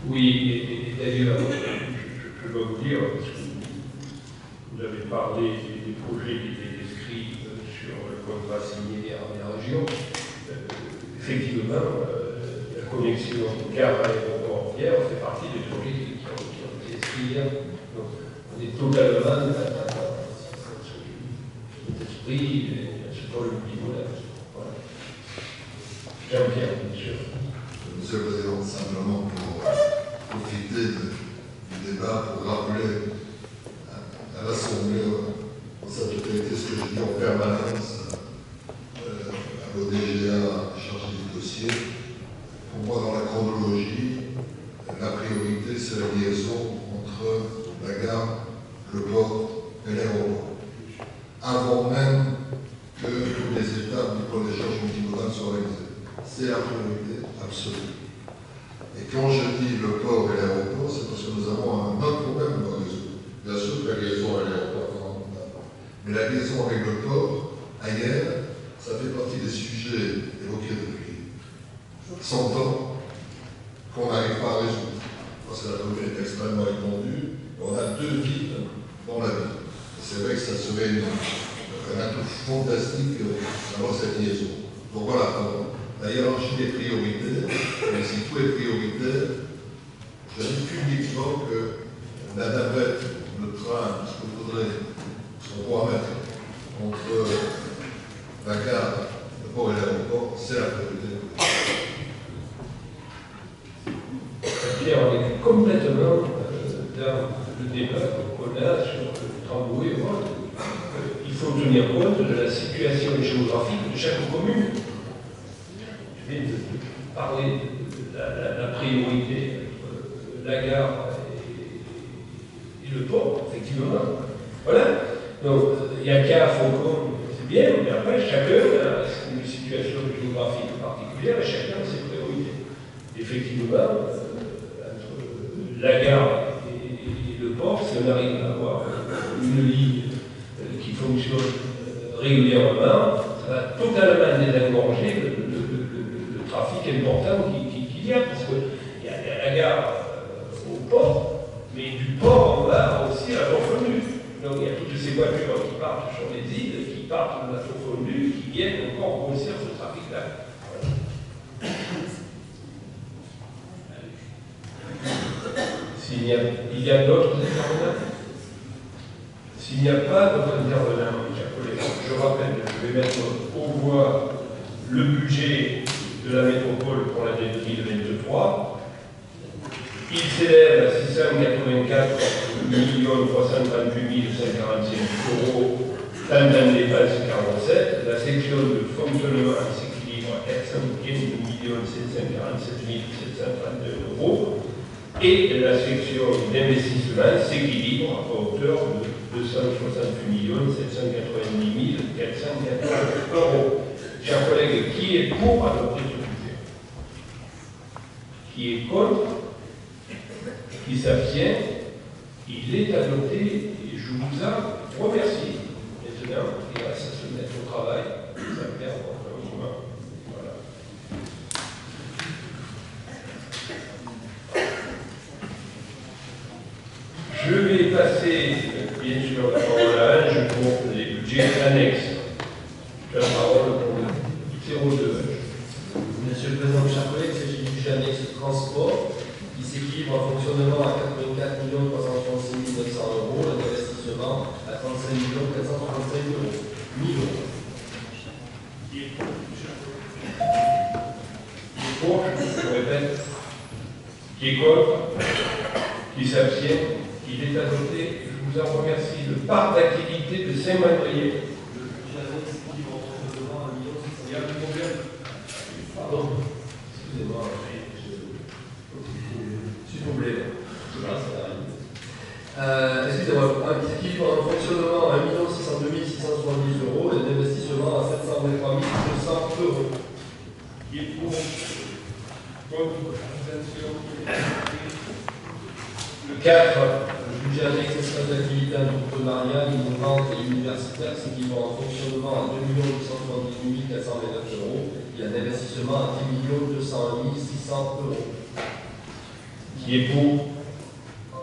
Oui, et d'ailleurs, je dois vous dire, parce que vous avez parlé des projets qui étaient décrits sur le contrat signé en la région. Effectivement, la connexion gare aéroport hier fait partie des projets qui ont été inscrits hier. Donc, on est totalement dans cet esprit, sur le multimodal. Voilà. Jean-Pierre, bien sûr. Monsieur le Président, simplement pour profiter du débat, pour rappeler à l'Assemblée, en cette autorité, ce que je dis en permanence à l'ODGA chargé du dossier. Pour moi, dans la chronologie, la priorité, c'est la liaison entre la gare, le port et l'aéroport. Avant même que toutes les étapes du plan d'échange multimodal soient réalisées. C'est la priorité absolue. Et quand je dis le port et l'aéroport, c'est parce que nous avons un autre problème dans le réseau. Bien sûr que la liaison à l'aéroport est fondamentale. Mais la liaison avec le port, ailleurs, ça fait partie des sujets évoqués depuis 100 ans qu'on n'arrive pas à résoudre. Parce que la problème est extrêmement étendue. On a 2 villes dans la ville. C'est vrai que ça serait un atout fantastique d'avoir cette liaison. Donc voilà, la hiérarchie des priorités, mais si tout est prioritaire, je dis publiquement que la navette, le train, ce qu'on pourra mettre entre la gare, le faut tenir compte de la situation géographique de chaque commune. Je viens de parler de la priorité entre la gare et le port, effectivement. Voilà. Donc, il y a qu'à Faucon, c'est bien, mais après, chacun a une situation géographique particulière et chacun a ses priorités. Effectivement, entre la gare et le port, si on arrive à avoir une ligne qui fonctionne régulièrement, ça va totalement désengorger le trafic important qu'il y a, parce qu'il y a la gare au port, mais du port on va aussi à Fondue. Donc il y a toutes ces voitures qui partent sur les îles, qui partent de la Fondue, qui viennent encore grossir ce trafic-là. Voilà. Il y a d'autres intervenants. S'il n'y a pas d'autres intervenants, mes chers collègues, je rappelle que je vais mettre au voie le budget de la métropole pour l'année 2023. Il s'élève à 684 338 145 euros, tant dans dépenses 47. La section de fonctionnement s'équilibre à 415 747 732 euros. Et la section d'investissement s'équilibre à hauteur de 268 790 414 euros. Chers collègues, qui est pour adopter ce budget? Qui est contre? Qui s'abstient? Il est adopté et je vous en remercie. Maintenant, il reste à se mettre au travail. Ça perd votre moment. Voilà. Je vais passer, bien sûr, la parole à Ange pour les budgets annexes. Je la parole pour le 02. Monsieur le Président, chers collègues, c'est le budget annexe transport qui s'équilibre en fonctionnement à 84 336 900 euros, l'investissement à 35 435 euros. 1000 euros. Qui est pour, je répète, qui est contre, qui s'abstient. Il est adopté, je vous en remercie. Le parc d'activité de Saint-Mandrier. Il y a un problème. Pardon. Excusez-moi, je suis troublé. Excusez-moi, qui s'équilibre en fonctionnement à 1 602 670 euros et d'investissement à 723 200 euros. Qui est pour, contre, abstention. Le 4. Le budget annexe espace d'activité entrepreneuriale, innovante et universitaire s'équilibre en fonctionnement à 2 878 429 euros et un investissement à 10 201 600 euros. Qui est pour,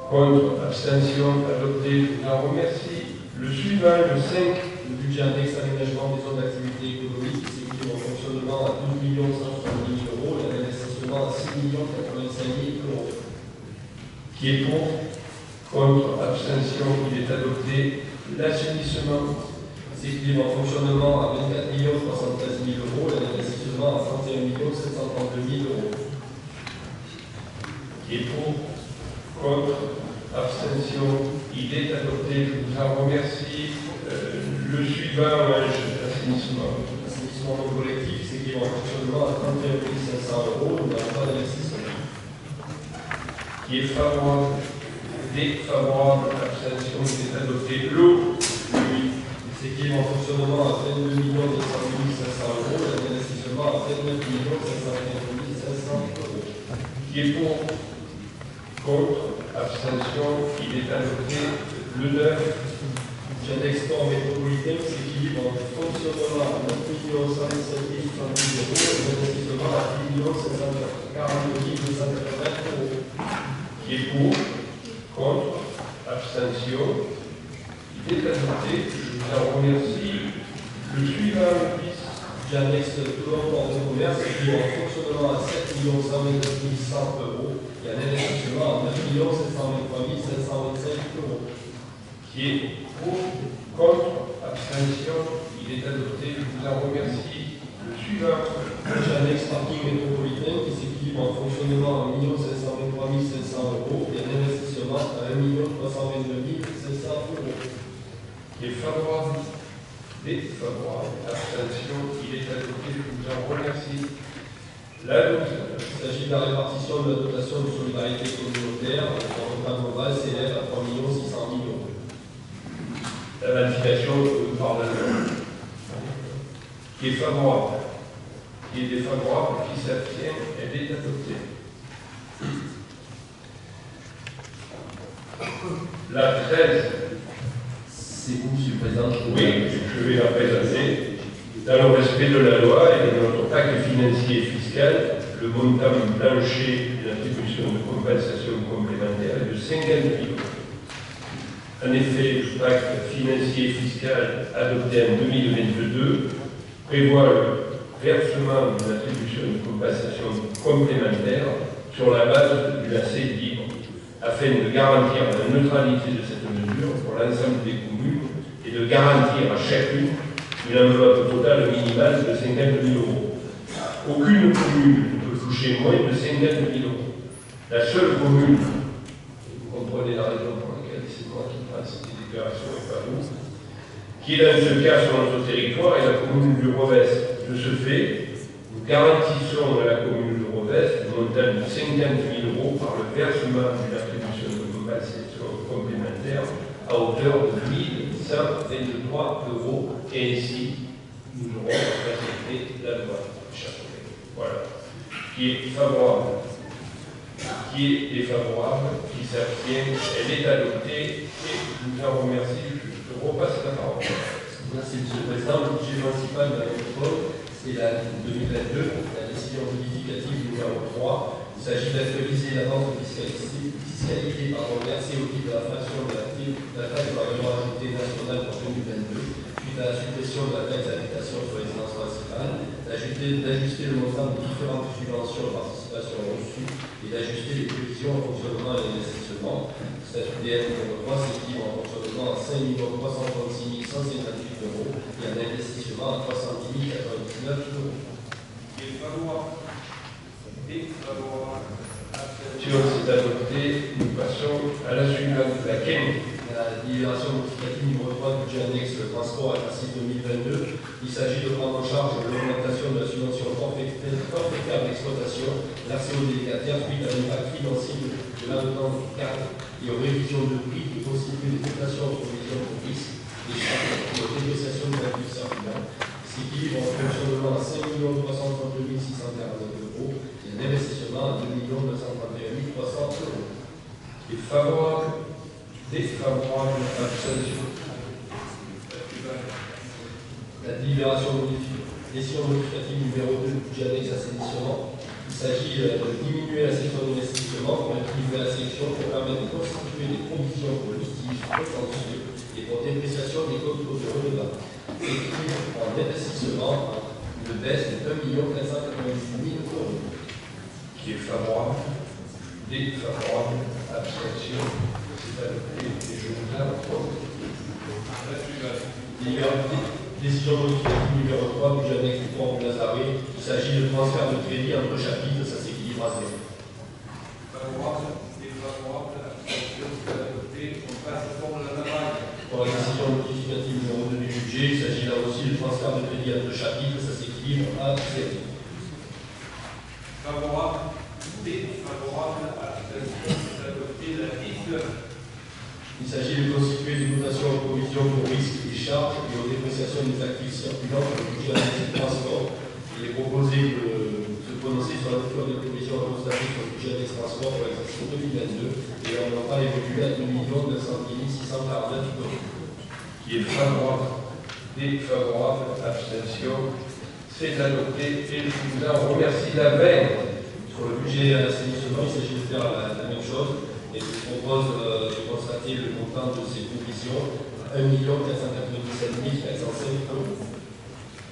contre, abstention, adopté, je vous en remercie. Le suivant, le 5. Le budget annexe aménagement des zones d'activité économique qui s'équilibre en fonctionnement à 12 170 000 euros et un investissement à 6 085 000 euros. Qui est pour, contre, abstention, il est adopté. L'assainissement s'équilibre en fonctionnement à 24 313 000 euros et un investissement à 31 732 000 euros. Qui est pour, contre, abstention, il est adopté, je vous en remercie. Le suivant, l'assainissement. L'assainissement non collectif s'équilibre en fonctionnement à 31 500 euros, nous n'avons pas d'investissement. Qui est favorable, défavorable, abstention, il est adopté. L'eau, lui, s'équilibre en fonctionnement à 22 500 euros et un investissement à 29 500 euros. Qui est pour, contre, abstention, il est adopté. Le 9. Budget d'export métropolitain s'équilibre en fonctionnement à 9 127 110 euros et un investissement à 10 742 280 euros. Qui est pour, contre, abstention, il est adopté. Je vous en remercie. Le suivant, le 10. Budget annexe Toulon Port de Commerce s'équilibre en fonctionnement à 7 129 100 euros et un investissement à 9 723 525 euros. Qui est pour, contre, abstention, il est adopté. Je vous en remercie. Le suivant, budget annexe parking métropolitain qui s'équilibre en fonctionnement à 1 523 500 euros et un investissement à 1 322 500 euros. qui est favorable, Défavorable. Abstention. Il est adopté. Je vous en remercie. La 12. Il s'agit de la répartition de la dotation de solidarité communautaire. Le montant global s'élève à 3 600 000 euros. La ratification par la loi. Qui est favorable? Qui est défavorable? Qui s'abstient? Elle est adoptée. La 13. C'est vous, Monsieur le Président. Oui, je vais la présenter. Dans le respect de la loi et de notre pacte financier et fiscal, le montant plancher de l'attribution de compensation complémentaire est de 50 000 euros. En effet, le pacte financier et fiscal adopté en 2022 prévoit le versement de l'attribution de compensation complémentaire sur la base du accès libre, afin de garantir la neutralité de cette mesure pour l'ensemble des communes et de garantir à chacune une enveloppe totale minimale de 50 000 euros. Aucune commune ne peut toucher moins de 50 000 euros. La seule commune, vous comprenez la raison pour laquelle c'est moi qui prends cette déclaration et pas vous, qui est dans ce cas sur notre territoire est la commune du Revest. De ce fait, nous garantissons à la commune de Revest un montant de 50 000 euros par le versement d'une attribution de compensation complémentaire à hauteur de 1 123 euros, et ainsi nous aurons respecté la loi. Voilà. Qui est favorable? Qui est défavorable? Qui s'abstient? Elle est adoptée et je vous en remercie. Je repasse la parole. Merci, Monsieur le Président. Le budget principal de la métropole, c'est la 2022, la décision modificative numéro 3. Il s'agit d'actualiser l'avance de fiscalité versée au titre de la fraction de la taxe sur la valeur ajoutée nationale pour 2022, suite à la suppression de la taxe d'habitation sur les résidences principales, d'ajuster le montant de différentes subventions et participations reçues et d'ajuster les prévisions en fonctionnement et investissement. Le statut DM numéro 3 s'équilibre en fonctionnement à 5 336 158 euros et en investissement à 310 099 euros. Qui est favorable? Défavorable. Abstention, c'est adopté. Nous passons à la suivante, la 15. La délibération modificative numéro 3 du budget annexe transport à l'exercice 2022. Il s'agit de prendre en charge l'augmentation de la subvention forfaitaire d'exploitation versée aux délégataires suite à l'impact financier de l'avenant du cadre et aux révisions de prix qui constituent des dotations aux provisions de risque, des charges et aux dépréciations de l'actif circulant. S'équilibre en fonctionnement à 5 332 649 euros et un investissement à 2 931 300 euros. Qui est favorable? Défavorable. Abstention. La délibération décision modificative numéro 2 du budget annexe assainissement. Il s'agit de diminuer la section d'investissement pour équilibrer la section pour permettre de constituer des provisions pour litiges contentieux et pour dépréciation des contrôles de redevance. S'équilibre en investissement une baisse de 2 498 000 euros. Qui est favorable? Défavorable. Abstention. C'est adopté et je vous en prie. La suivante. Décision modificative numéro 3 budget annexe du pont Nazaré. Il s'agit de transfert de crédit entre chapitres, ça s'équilibre à 0. Favorable, défavorable, abstention, c'est adopté. On passe au pont de la Navarre. Pour la décision modificative numéro 2 du budget, il s'agit là aussi de transfert de crédit entre chapitres, ça s'équilibre à 0. Favorable, défavorable, abstention, c'est adopté. La 19. Il s'agit de constituer des dotations aux provisions pour risques et charges et aux dépréciations des actifs circulants pour le budget annexe transport. Il est proposé de se prononcer sur la nature des provisions constatées sur le budget annexe transport pour l'exercice 2022 et on n'a pas évolué à 2 910 649 euros. Qui est favorable, défavorable, abstention, c'est adopté et je vous en remercie. La 20. Sur le budget assainissement, il s'agit de faire la même chose. Et je propose de constater le montant de ces provisions à 1 497 405 euros.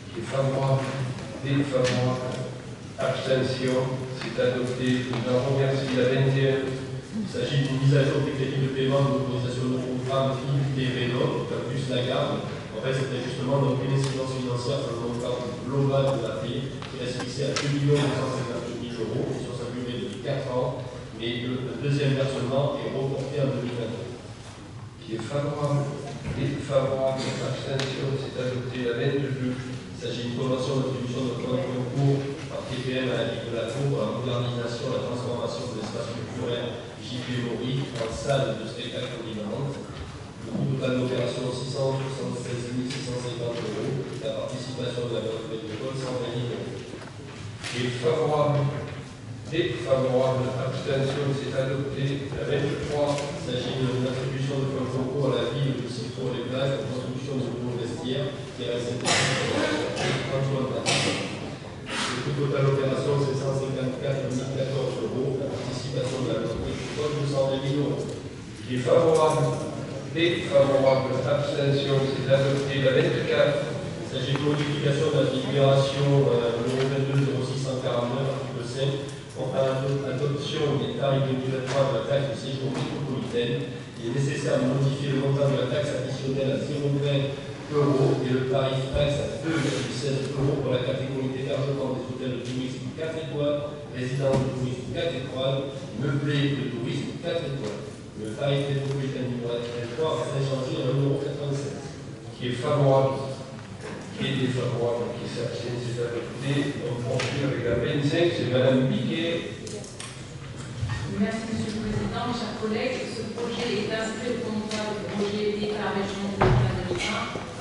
Qui est favorable, défavorable, abstention, c'est adopté. Je vous en remercie. La 21. Il s'agit d'une mise à jour des crédits de paiement de l'autorisation de programme Philippe Rénault, plus la garde. En fait, c'était justement donc une incidence financière sur le montant global de la paie qui reste fixé à 2 250 000 euros sur sa durée de 4 ans. Mais le deuxième versement est reporté en 2022. Qui est favorable, Défavorable, abstention, c'est adopté. La 22. Il s'agit d'une convention d'attribution de fonds de concours par TPM à la Ligue de la Tour pour la modernisation et la transformation de l'espace culturel JP Maury en salle de spectacle polyvalente. Le coût total d'opération 676 650 €. La participation de la Métropole de Paul 120 000 €. Défavorable. Défavorable, abstention, c'est adopté. La 23. Il s'agit d'une attribution de fonds de concours à la ville de Cipro-les-Plages pour construction de nouveaux vestiaires qui reste Antoine Martin. Le coût total d'opération, c'est 154 014 €. La participation de la Métropole de Paul 220 000 €. Défavorable. Défavorable, abstention, c'est adopté. La 24. Il s'agit d'une modification de la libération numéro 22 0649, article 5. Pour l'adoption des tarifs 2023 de la taxe de séjour métropolitaine, il est nécessaire de modifier le montant de la taxe additionnelle à 0,20 € et le tarif taxe à 2,16 € pour la catégorie d'hébergement des hôtels de tourisme 4 étoiles, résidence de tourisme 4 étoiles, meublé de tourisme 4 étoiles. Le tarif métropolitain numéro 23 reste inchangé à 1,87 €. Qui est favorable? Qui est défavorable, qui s'abstient, c'est adopté. On poursuit avec la 25, c'est Madame Piquet. Merci Monsieur le Président, mes chers collègues. Ce projet est inscrit au contrat de projet d'État région 2020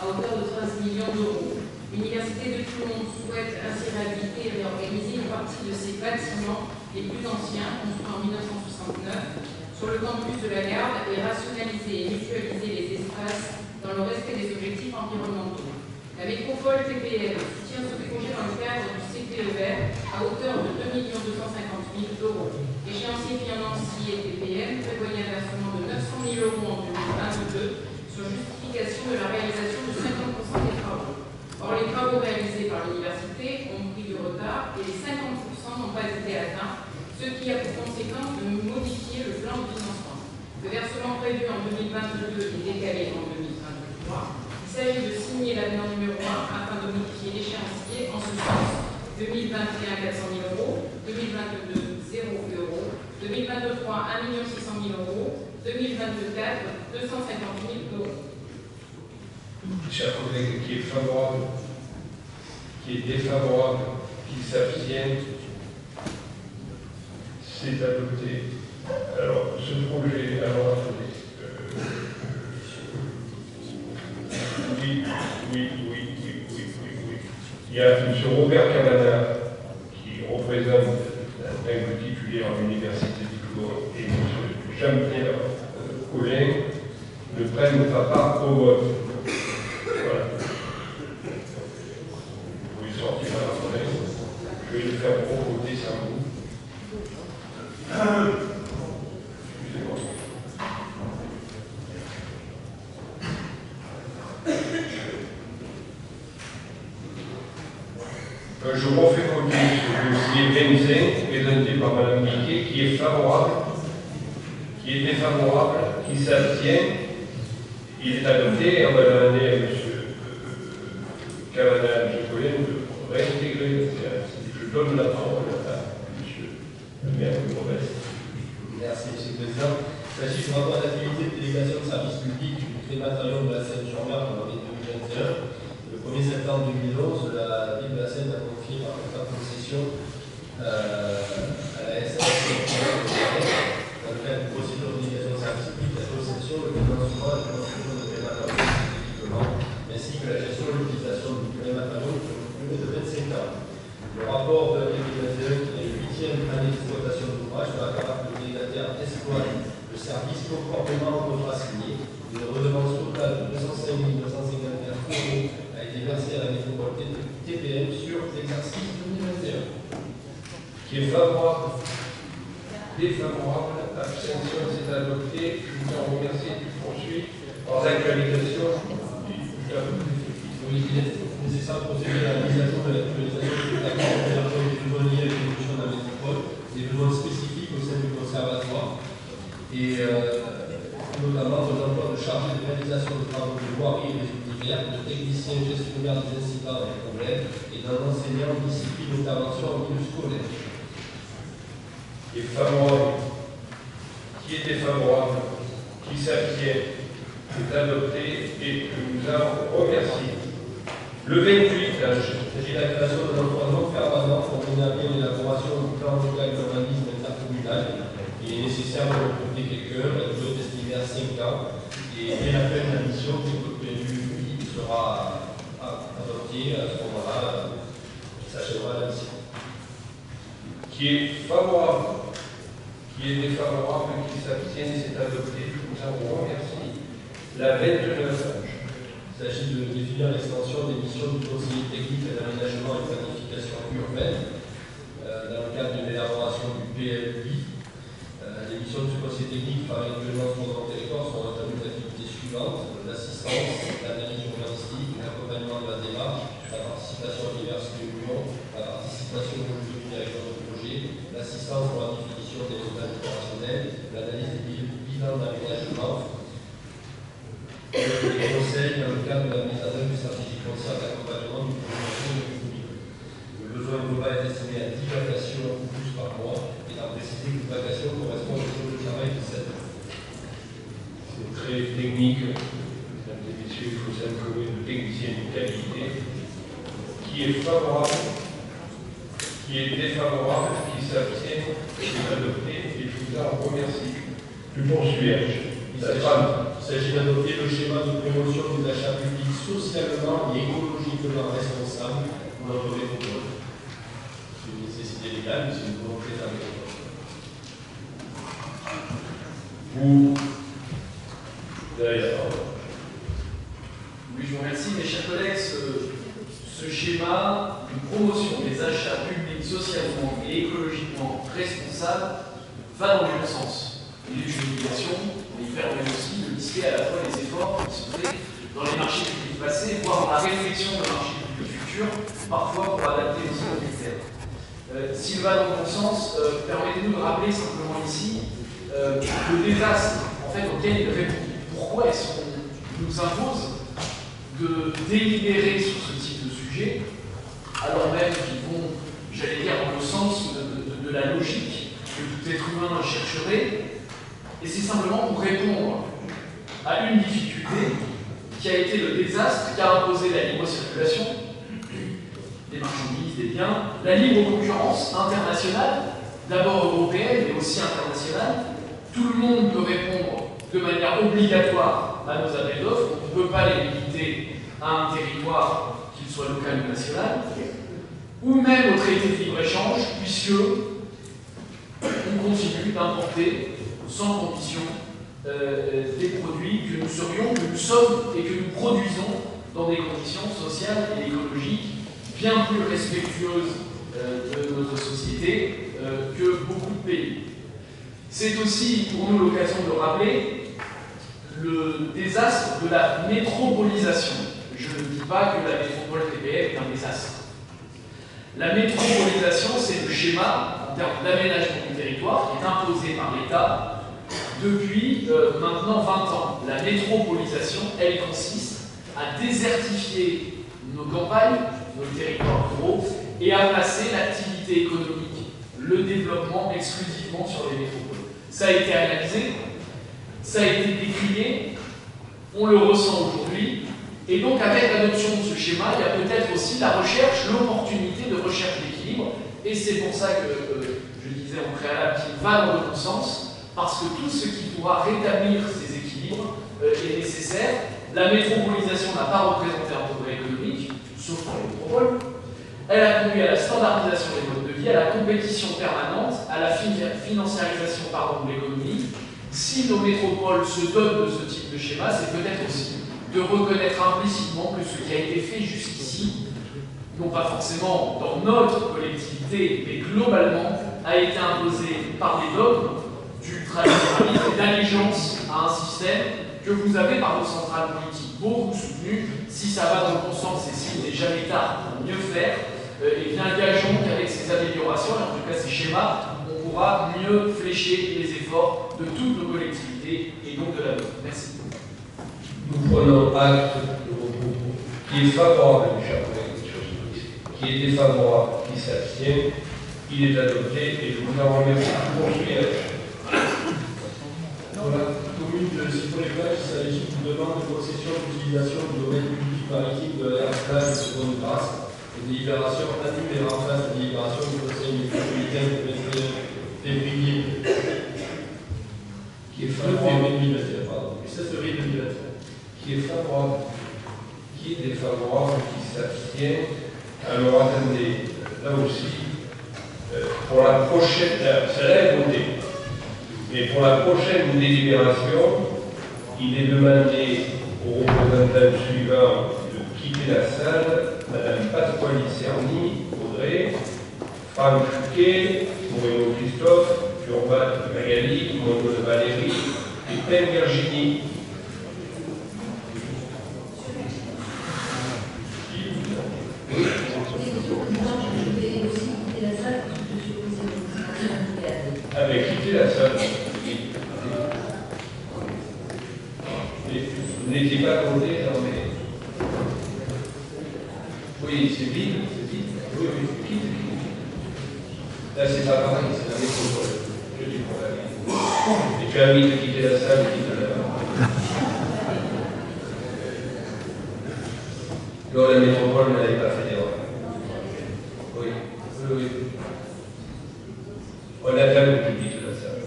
à hauteur de 13 millions d'euros. L'Université de Toulon souhaite ainsi réhabiliter et réorganiser une partie de ses bâtiments les plus anciens, construits en 1969, sur le campus de la Garde et rationaliser et mutualiser les espaces dans le respect des objectifs environnementaux. La métropole TPM soutient ce projet dans le cadre du CPER à hauteur de 2 250 000 €. L'échéancier financier TPM prévoyait un versement de 900 000 € en 2022 sur justification de la réalisation de 50% des travaux. Or, les travaux réalisés par l'université ont pris du retard et les 50% n'ont pas été atteints, ce qui a pour conséquence de modifier le plan de financement. Le versement prévu en 2022 est décalé en 2023. Il s'agit de signer l'avenant numéro 1 afin de modifier l'échéancier en ce sens. 2021, 400 000 €, 2022, 0 €, 2023, 1 600 000 €, 2024, 250 000 €. Chers collègues, qui est favorable, qui est défavorable, qui s'abstient, c'est adopté. Alors, ce projet, alors attendez. Oui. Il y a M. Robert Cavana qui représente un titulaire à l'Université de Toulon et M. Jean-Pierre Collin ne prennent pas part au vote. Voilà. Vous pouvez sortir à la fin. Je vais le faire voter sans vous. Excusez-moi. Je refais voter ce dossier 25 présenté par Mme Piquet, qui est favorable, qui est défavorable, qui s'abstient. Il est adopté. On va demander à M. Cavana, M. Collin, de réintégrer. Je donne la parole à M. le maire de Mauvaise. Merci, M. le Président. Il s'agit du rapport d'activité de délégation de service public du crématorium de la Seine-sur-Mer pour l'année 2021. Le 1er septembre 2011, la ville de la Seine a confié par contrat de concession à la SNCF dans le cadre d'une procédure de délégation de service public la conception, le financement et la construction de crématorium d'équipement, ainsi que la gestion et l'utilisation du crématorium sur une durée de 25 ans. Le rapport de 2021, qui est la 8e année d'exploitation de l'ouvrage, fera apparaître que le délégataire exploite le service conformément au contrat signé. Une redevance totale de 205 954 € a été versée à la métropole TPM sur l'exercice 2021. Qui est favorable, défavorable, abstention, c'est adopté. Je vous en remercie. Je poursuis par l'actualisation du tableau d'effectifs. Oui, il est nécessaire de procéder à la mise à jour de l'actualisation du tableau des besoins liés à l'évolution de la métropole, des besoins spécifiques au sein du conservatoire, et notamment aux emplois de chargé de réalisation de travaux de voirie et réseaux divers, de techniciens gestionnaires des incidents et des problèmes, et d'un enseignant en discipline d'intervention en milieu scolaire. Qui est favorable, qui est défavorable, qui s'abstient, est adopté et je vous en remercie. Le 28, il s'agit de la création d'un environnement permanent pour mener à bien l'élaboration du plan local d'urbanisme intercommunal. Il est nécessaire de recruter quelqu'un, la durée est estimée à 5 ans, et dès la fin de la mission, qui sera adopté à ce moment-là, s'achèvera la mission. qui est favorable, qui est défavorable, qui s'abstient, c'est adopté. Je vous en remercie. La 29. Il s'agit de définir l'extension des missions du conseiller technique à l'aménagement et planification urbaine dans le cadre de l'élaboration du PLUI. Les missions du conseiller technique par l'échelon sur le territoire sont retenues des activités suivantes: l'assistance, l'analyse urbanistique, l'accompagnement de la démarche, la participation à diverses réunions, la participation au jeu du directeur de projet, l'assistance pour la définition des résultats opérationnels, l'analyse des bilans d'aménagement, les conseils dans le cadre de la mise en œuvre d'une stratégie foncière d'accompagnement du projet économique. Le besoin global est estimé à 10 vacations ou plus par mois, et d'en préciser qu'une vacation correspond au jour de travail de 7 heures. C'est très technique. Mesdames et messieurs, il faut s'informer de techniciens de qualité. Qui est favorable, qui est défavorable, qui s'abstient, c'est adopté, et je vous en remercie. Je poursuis. Il s'agit d'adopter le schéma de promotion des achats publics socialement et écologiquement responsables pour notre métropole. C'est une nécessité légale, mais c'est une volonté de la métropole. Vous avez la parole. Oui, je vous remercie, mes chers collègues. Ce schéma de promotion des achats publics socialement et écologiquement responsables va dans le bon sens. Il est une obligation, mais il permet aussi de lister à la fois les efforts qui sont faits dans les marchés publics passés, voire dans la réflexion de marchés publics futurs, parfois pour adapter aussi nos critères. S'il va dans le bon sens, permettez-nous de rappeler simplement ici le désastre en fait, auquel il répond. Pourquoi est-ce qu'on nous impose de délibérer sur ce type de sujet, alors même qu'ils vont, j'allais dire, dans le sens de la logique que tout être humain chercherait, et c'est simplement pour répondre à une difficulté qui a été le désastre qu'a imposé la libre circulation des marchandises, des biens, la libre concurrence internationale, d'abord européenne, mais aussi internationale. Tout le monde peut répondre de manière obligatoire à nos appels d'offres, on ne peut pas les limiter à un territoire, qu'il soit local ou national, ou même au traité de libre-échange, puisque on continue d'importer sans condition des produits que nous serions, que nous sommes et que nous produisons dans des conditions sociales et écologiques bien plus respectueuses de notre société que beaucoup de pays. C'est aussi pour nous l'occasion de rappeler le désastre de la métropolisation. Je ne dis pas que la métropole TPF est un désastre. La métropolisation, c'est le schéma en termes d'aménagement du territoire qui est imposé par l'État depuis maintenant 20 ans. La métropolisation, elle consiste à désertifier nos campagnes, nos territoires ruraux, et à placer l'activité économique, le développement exclusivement sur les métropoles. Ça a été analysé, ça a été décrié, on le ressent aujourd'hui, et donc avec l'adoption de ce schéma, il y a peut-être aussi la recherche, l'opportunité de recherche d'équilibre, et c'est pour ça que je disais en préalable qu'il va dans le bon sens, parce que tout ce qui pourra rétablir ces équilibres est nécessaire. La métropolisation n'a pas représenté un progrès économique, sauf pour les métropoles. Elle a conduit à la standardisation des modes de vie, à la compétition permanente, à la financiarisation de l'économie. Si nos métropoles se donnent de ce type de schéma, c'est peut-être aussi de reconnaître implicitement que ce qui a été fait jusqu'ici, non pas forcément dans notre collectivité, mais globalement, a été imposé par des dogmes d'ultralibéralisme et d'allégeance à un système que vous avez par nos centrales politiques beaucoup soutenu. Si ça va dans le bon sens et s'il n'est jamais tard pour mieux faire, et bien gageons qu'avec ces améliorations, et en tout cas ces schémas, on pourra mieux flécher les efforts de toutes nos collectivités et donc de la nôtre. Merci. Nous prenons acte de vos propos. Qui est favorable, mes chers collègues, sur ce dossier, qui est défavorable, qui s'abstient, il est adopté et je vous en remercie pour poursuivre. Dans la commune si pour les plages, il s'agit d'une demande de concession d'utilisation du domaine public maritime de la plage de Seconde-Grâce, de délibération annule et remplace la délibération du Conseil métropolitain du 21 février, qui est favorable, 2021, pardon, du 16 février 2021, qui est favorable, qui est défavorable, qui s'abstient. Alors attendez, là aussi, pour la prochaine, celle-là est votée. Mais pour la prochaine délibération, il est demandé aux représentants suivants de quitter la salle, Madame Pasquale Cerny, Audrey, Franck Fouquet, Moreno Christophe, Urbain Magali, Mondo Valérie et Pelle Virginie. Avec quitter la salle. Vous n'étiez pas compté dans les... Oui, c'est vide, c'est vide. Oui, quitte. Là, c'est pas pareil, c'est la métropole. Je dis pour la vie. Et tu as envie de quitter la salle, quitte la... Alors, la métropole n'avait pas fait d'erreur. Oui, oui, oui. On a quand même public de la salle.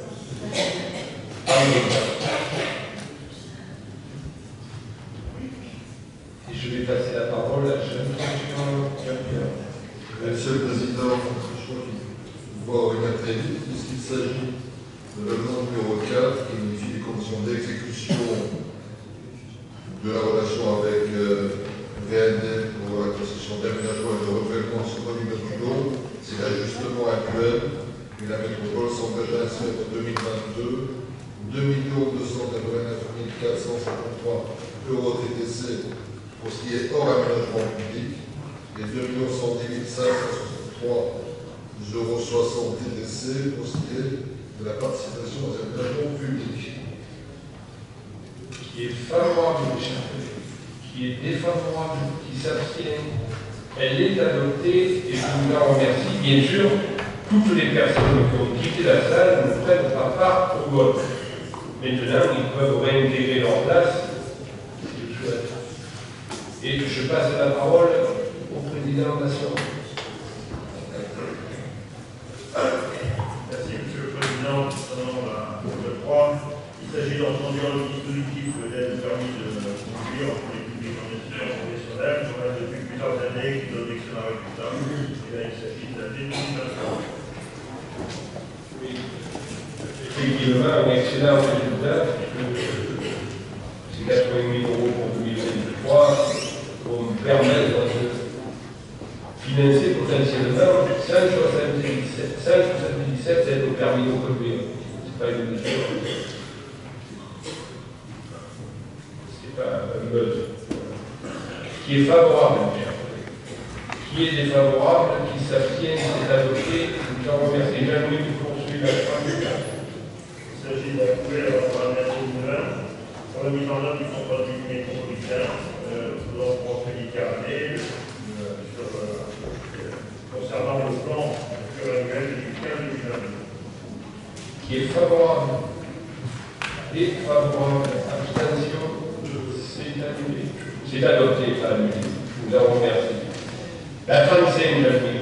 Et je vais passer la parole à Jean-Pierre. Monsieur le Président, je crois qu'il faut revenir très vite, puisqu'il s'agit de l'amendement numéro 4 qui modifie les conditions d'exécution de la relation avec VND pour la concession d'aménagement et de renouvellement sur le niveau du lot. C'est l'ajustement actuel. Et la métropole s'engage à inscrire pour 2022 2 289 453 euros TTC pour ce qui est hors aménagement public et 2 110 563 euros 60 TTC pour ce qui est de la participation aux aménagements publics. Qui est favorable, mes chers collègues, qui est défavorable, qui s'abstient. Elle est adoptée et je vous en remercie. Bien sûr, toutes les personnes qui ont quitté la salle ne prennent pas part au vote. Maintenant, ils peuvent réintégrer leur place, si je souhaite. Et je passe la parole au président de l'Assemblée. Merci, Monsieur le Président. Concernant le 3, il s'agit d'introduire le dispositif d'aide au permis de conduire pour les publics en situation professionnelle. On a depuis plusieurs années qui donne d'excellents résultats. Et là, il s'agit de la dénomination. Oui, effectivement, un excellent résultat. C'est 80 000 euros pour 2023 pour me permettre de financer potentiellement 177 aides au permis de conduire. C'est pas une mesure. C'est pas un buzz. Qui est favorable, qui est défavorable, qui s'abstient, c'est adopté. Je vous remercie. Jean-Louis, tu poursuis la fin. Il s'agit d'approuver la programmation nouvelle pour la mise en œuvre du contrat de vie métropolitain de l'enfance méditerranée concernant le plan pluriannuel du 15-2022. Qui est favorable, défavorable, abstention, c'est annulé. C'est adopté, pas annulé. Je vous en remercie. La 35, Jean-Louis.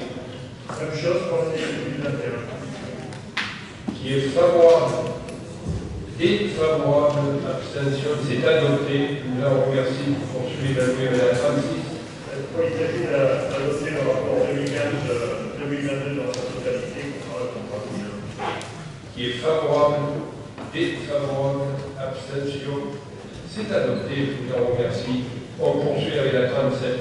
Même chose pour l'année 2021. Qui est favorable, défavorable, abstention, c'est adopté. Je vous en remercie pour poursuivre la 36. Il s'agit d'adopter le rapport 2015-2022 dans sa totalité concernant le contrat communal. Qui est favorable, défavorable, abstention, c'est adopté. Je vous en remercie. On poursuit avec la 37.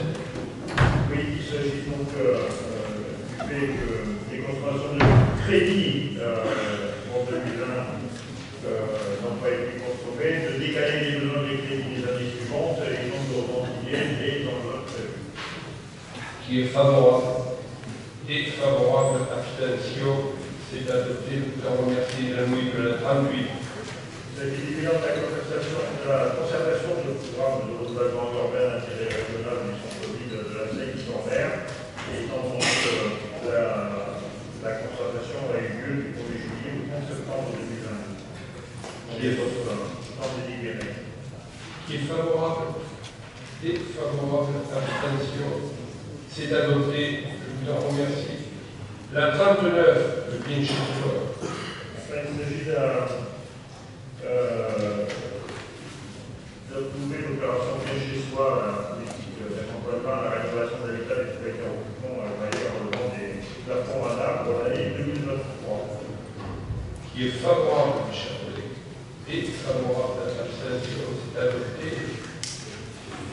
Oui, il s'agit donc du fait que les consommations de crédit en 2020 n'ont pas été consommées, de décaler les besoins des crédits des années suivantes et donc de revendiquer les enveloppes prévues. Qui est favorable, défavorable, abstention, c'est adopté. Je vous en remercie. Jean-Louis de la 38. Il s'agit du bilan de la conservation de programmes de renouvellement urbain d'intérêt régional du centre-ville de la Seine-sur-Mer, et étant donné que la concertation a eu lieu du 1er juillet au 30 septembre 2022. Qui est votre temps des abstention. C'est adopté. Je vous en remercie. La 39, le bien chez soi. Il s'agit d'approuver l'opération bien chez soi, la politique d'accompagnement à la rénovation de l'habitat des propriétaires occupants bailleurs relevant des plafonds radars pour l'année 2023. Qui est favorable, mes chers collègues, et favorable à l'abstention, c'est adopté.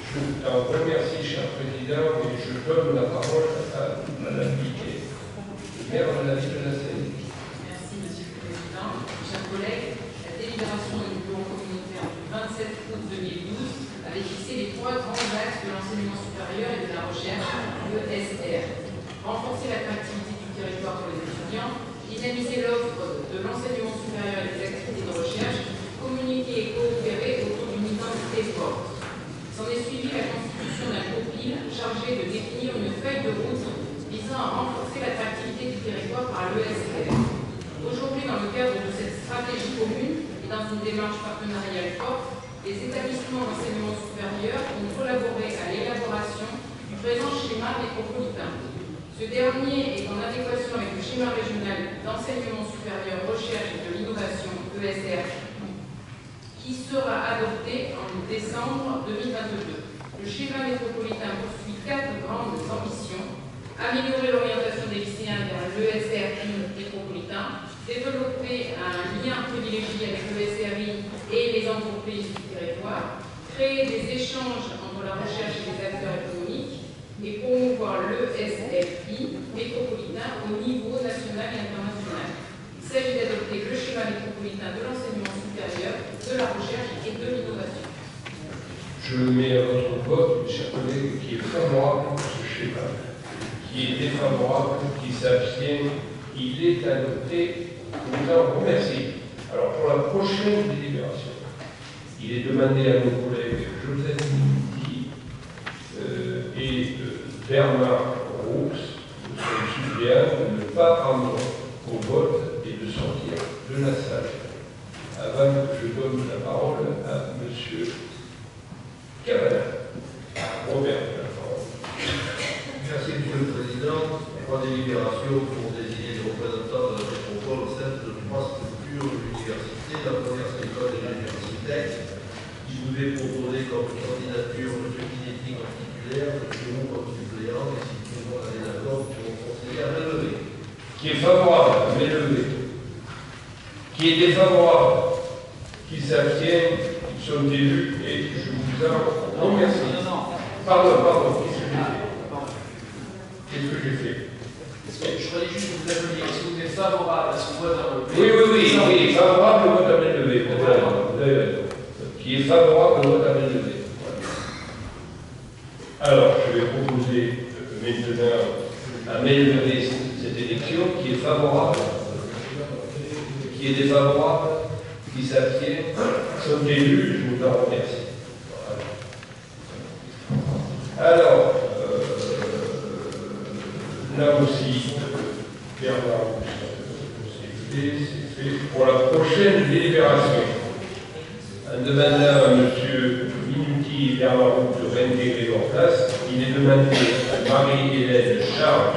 Je t'en remercie, cher Président, et je donne la parole à Madame Piquet, maire de la ville de la Seine. Merci, Monsieur le Président. Chers collègues, la délibération du bureau communautaire du 27 août 2012 avait fixé les 3 grands axes de l'enseignement supérieur et de la recherche, ESR. Renforcer l'attractivité du territoire pour les étudiants, dynamiser l'offre de l'enseignement supérieur et des activités de recherche, communiquer et coopérer autour d'une identité forte. S'en est suivi la constitution d'un profil chargé de définir une feuille de route visant à renforcer l'attractivité du territoire par l'ESR. Aujourd'hui, dans le cadre de cette stratégie commune et dans une démarche partenariale forte, les établissements d'enseignement supérieur ont collaboré à l'élaboration du présent schéma métropolitain. Ce dernier est en adéquation avec le schéma régional d'enseignement supérieur, recherche et de l'innovation, ESR, qui sera adopté en décembre 2022. Le schéma métropolitain poursuit 4 grandes ambitions: améliorer l'orientation des lycéens vers l'ESRI métropolitain, développer un lien privilégié avec l'ESRI et les entreprises du territoire, créer des échanges entre la recherche et les acteurs économiques et promouvoir l'ESRI métropolitain au niveau national et international. Il s'agit d'adopter le schéma métropolitain de l'enseignement supérieur, de la recherche et de l'innovation. Je mets à votre vote, mes chers collègues, qui est favorable à ce schéma, qui est défavorable, qui s'abstient. Il est adopté. Je vous en remercie. Alors, pour la prochaine délibération, il est demandé à nos collègues Joseph Mouti et Bernard Roux, de son suppléant, de ne pas prendre au vote et de sortir de la salle. Avant que je donne la parole à M. Cavana. Robert, la parole. Merci, Monsieur le Président. 3 délibérations pour désigner des représentants de la métropole au sein de 3 structures de l'université. La première, c'est l'école de l'université. Il vous est proposé comme candidature M. Pinetti comme titulaire, M. Roux comme suppléant, et si tout le monde est d'accord, nous allons conseiller à main levée. Qui est favorable, à main levée. Qui est défavorable, qui s'abstient, ils sont élus et je vous en remercie. Pardon, qu'est-ce que j'ai fait? Je voudrais juste vous appeler, si vous êtes favorable à ce vote à main levée. Oui, favorable au vote à main levée. Vous avez raison. Qui est favorable au vote à main levée. Alors, je vais proposer maintenant à main levée cette élection qui est favorable, qui est défavorable, qui s'abstient, sont élus, je vous en remercie. Alors, là aussi, Bernard, c'est fait. Pour la prochaine délibération, en demandant à M. Minuti et Bernard Roux de réintégrer leur place, il est demandé à Marie-Hélène Charles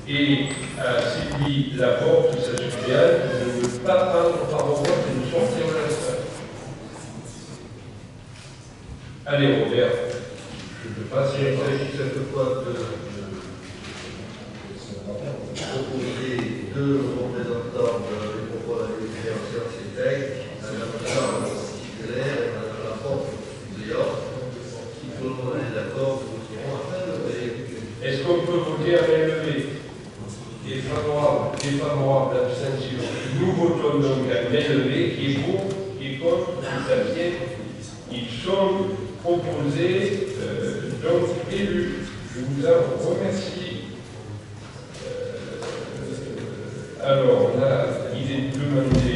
et à Sylvie Laporte, sa suppléante, de ne pas prendre par vote et de sortir de la salle. Allez, Robert, je te passe. Il s'agit cette fois de proposer 2 représentants de la métropole à l'université en CETEC, Mme Charles titulaire et Mme Laporte suppléant. Si tout le monde est d'accord, nous voterons à main levée. Est-ce qu'on peut voter à main levée? Favorable, défavorable, abstention. Nous votons donc à main levée, qui est pour, qui est contre, qui s'abstient. Ils sont proposés, donc élus. Je vous en remercie. Alors là, il est demandé,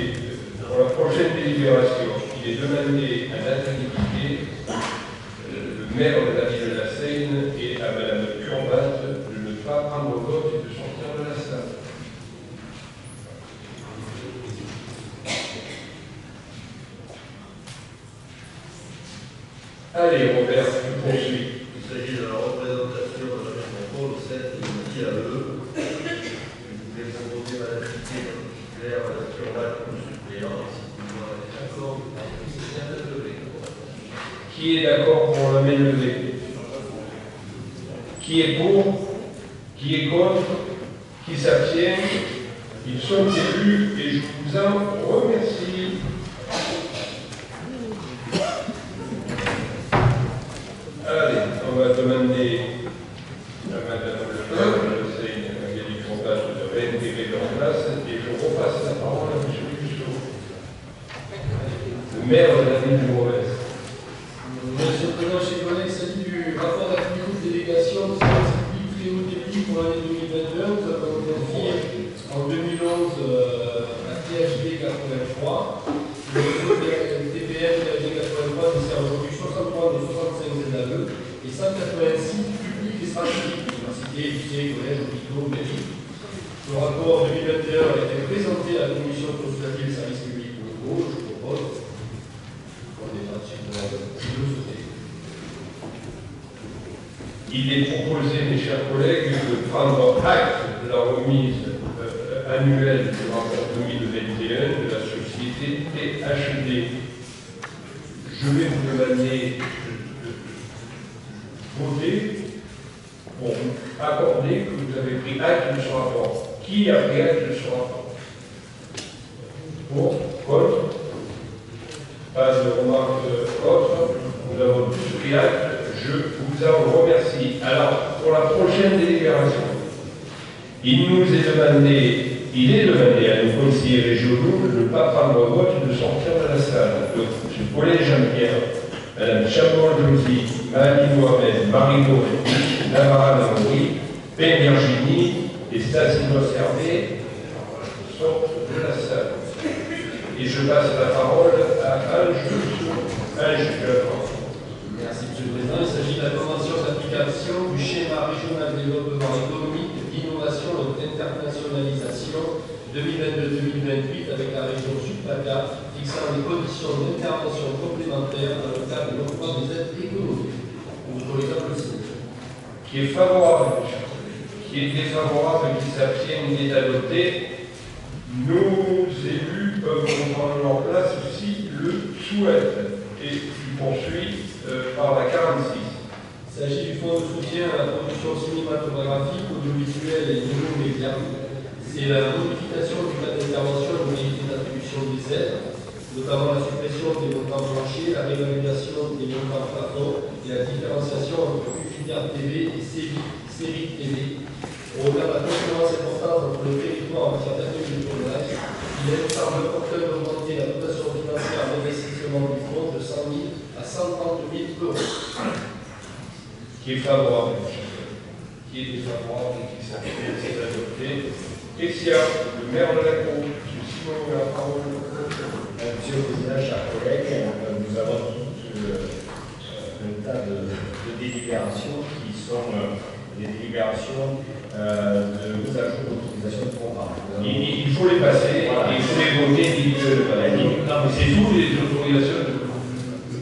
pour la prochaine délibération, il est demandé à Nathalie Piquet, le maire de la ville de la Seine, et à Mme Curbat de ne pas prendre le vote et de sortir de la salle. Allez, Robert, tu poursuis. Il s'agit de la Qui est d'accord pour la main levée? Qui est pour? Qui est contre? Qui s'abstient? Ils sont élus et je vous en remercie. Allez, on va demander à Madame le maire Magali Fontaine de réintégrer leur place et je repasse la parole à M. Busseau, le maire de la ville de Mauvaise. Monsieur le Président, chers collègues, il s'agit du rapport d'activité de délégation de service public très haut débit pour l'année 2021. Nous avons confié en 2011 à THD 83. Le réseau TPM THD 83 dessert aujourd'hui 63 des 65 ZAE et 186 publics et stratégiques. Universités, lycées, collèges, hôpitaux, mairies. Le rapport 2021 a été présenté à la commission consultative des services publics locaux. Je propose qu'on débatte si vous le souhaitez. Il est proposé, mes chers collègues, de prendre acte de la remise annuelle du rapport 2021 de la société THD. Je vais vous demander de voter pour accorder que vous avez pris acte de ce rapport. Qui a pris acte de ce rapport? Pour? Contre? Pas de remarques autres. Nous avons tous pris acte. Je vous en remercie. Alors, pour la prochaine délibération, il est demandé à nos conseillers régionaux de ne pas prendre le vote et de sortir de la salle. Donc, M. Paulet Jean-Pierre, Mme Chambon-Josie, Marie Mohamed, Marie-Laure, Navarra Namouri, Père Virginie et Stanislas Hervé sortent de la salle. Et je passe la parole à Ange Lefranc. Merci, M. le Président. Il s'agit de la convention d'application du schéma régional de développement économique, d'innovation et d'internationalisation 2022-2028 avec la région Sud-PACA, fixant les conditions d'intervention complémentaires dans le cadre de l'octroi des aides économiques. Vous autorisez à le signer. Qui est favorable, qui est défavorable, qui s'abstient, qui est adopté. Nos élus peuvent reprendre leur place si le souhaitent. Et je poursuis par la 46. Il s'agit du fonds de soutien à la production cinématographique, audiovisuelle et nouveaux médias. C'est la modification du plan d'intervention et modalité d'attribution des aides, notamment la suppression des montants planchers, la réévaluation des montants plafonds et la différenciation entre Filière TV et série TV. Au regard de la concurrence importante entre le territoire en matière d'accueil de tournage, il est semble opportun d'augmenter la dotation financière d'investissement du fonds de 100 000 à 130 000 euros. Qui est favorable, qui est défavorable et qui s'abstient, c'est adopté. Question, le maire de la Cour, M. Simon, la parole. Monsieur le Président, chers collègues, nous avons tout un tas de délibérations qui sont des délibérations de mise à jour d'autorisation de programme. Il faut les passer, voilà. Il faut les voter individuellement. Non, mais c'est tout les autorisations de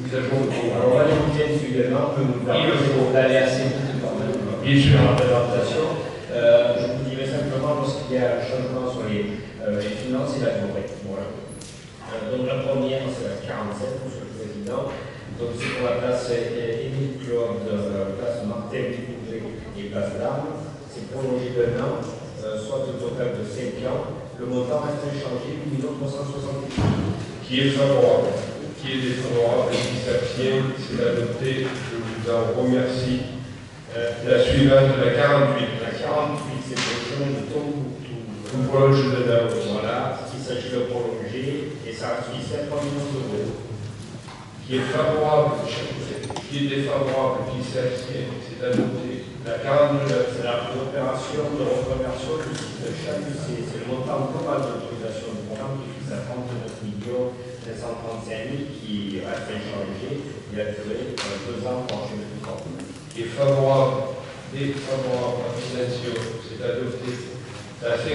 mise à jour de programme. Alors, on va les voter individuellement, que nous permettre d'aller assez vite quand même. Bien sûr. La présentation. Je vous dirai simplement lorsqu'il y a un changement sur les finances et la durée. Voilà. Donc la première, c'est la 47, Monsieur le Président. Donc c'est pour la place Émile Claude, place Martin Ducourget et place d'Armes. C'est prolongé d'un an, soit au total de 5 ans. Le montant reste inchangé, 8 360 000. Qui est favorable, qui est défavorable et qui s'abstient, c'est adopté. Je vous en remercie. La suivante, la 48. La 48, c'est le chemin de Tombouctou. Tout proche de là. Voilà, il s'agit de prolonger et ça reste fixé à 3 millions d'euros. Qui est favorable, qui est défavorable, qui s'abstient, c'est adopté. La 49, c'est la opération de reconversion du site de chaque lycée. C'est le montant global d'autorisation du programme qui fixe à 39 735 000 qui reste inchangé. Il a duré 2 ans pour changer le programme. Qui est favorable, défavorable, abstention, c'est adopté. La 50,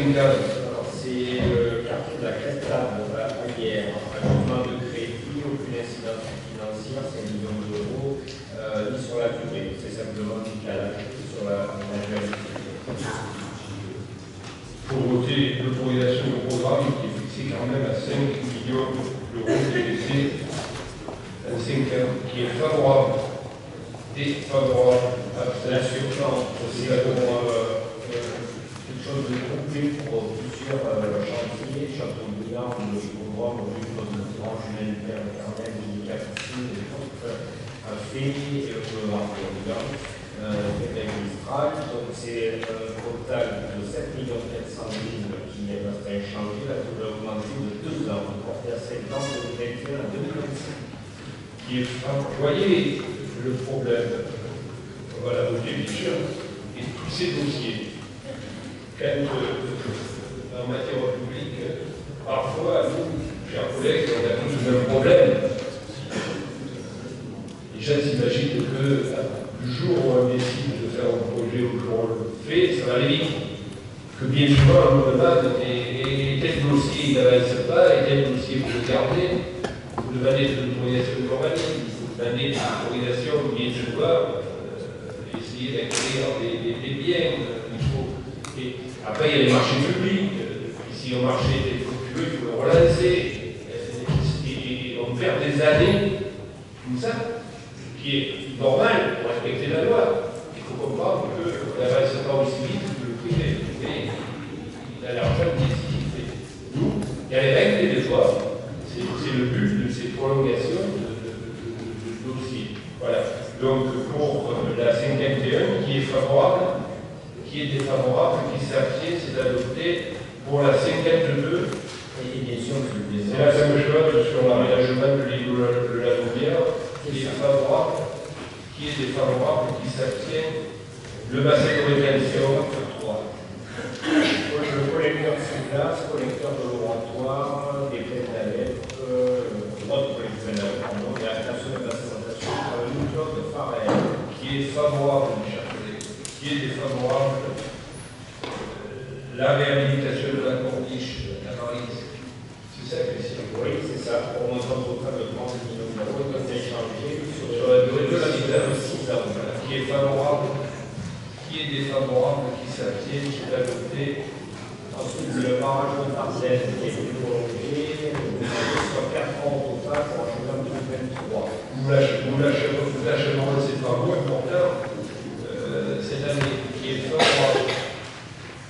c'est le quartier de la Crestade, de la Paglière, un mouvement de crédit, aucune incidence financière, c'est 1 million d'euros, ni sur la durée, c'est simplement du calage sur la durée. pour voter l'autorisation du programme qui est fixé quand même à 5 millions d'euros, qui est laissé à 5 ans. qui est favorable, défavorable, abstention. C'est quelque chose de complet pour plusieurs chantiers, Château-Bouillard, le Hippodrome, le Grand humanitaire éternel, l'Unicapiscine, des choses a fait le Arc-en-Bouillard, donc c'est un total de 7 400 000 qui reste inchangé, là tout a augmenté de 2 ans, porté à 7 ans de 2021 à 2025. Vous voyez le problème, voilà, vous bien sûr, et tous ces dossiers. Quand, en matière publique, parfois, nous, chers collègues, on a tous le même problème. Les gens s'imaginent que le jour où on décide de faire un projet, au jour où on le fait, ça va aller vite. Que bien souvent, on nous demande et tel dossier il n'avance pas, et tel dossier vous le gardez, vous demandez de l'autorisation urbaine, vous demandez de l'autorisation bien souvent, essayer d'acquérir des biens, il faut. Et après, il y a les marchés publics. Si un marché est fructueux, il faut le relancer. Et on perd des années comme ça, qui est normal pour respecter la loi. Il faut comprendre qu'on n'avance pas aussi vite que le privé. Mais il a l'argent qui est nous, il y a les règles des fois. C'est le but de ces prolongations de dossiers. Voilà. Donc, pour la 51, qui est favorable, qui est défavorable, qui s'abstient, c'est adopté. Pour la 52, c'est la même chose sur l'aménagement de l'île de la Louvière, qui est favorable, qui est défavorable, qui s'abstient. Le bassin de rétention, 3. Le collecteur sur place, collecteur de l'oratoire, des plaines à lettres, droit de collecteur de la pardon, et la station de présentation par une clause Farel. Qui est favorable, mes chers collègues, qui est défavorable. La réhabilitation de la corniche, la Marise. C'est ça, Christian? Oui, c'est ça. Pour un montant total de 30 millions d'euros, il doit échanger sur la durée de la vie de 6 ans. Qui est favorable, qui est défavorable, qui s'abstient, qui est adopté. Ensuite, le barrage de Tarzelle qui est prolongé, sur 4 ans au total pour achever en 2023. Nous l'achèverons de ces travaux importants cette année, qui est favorable,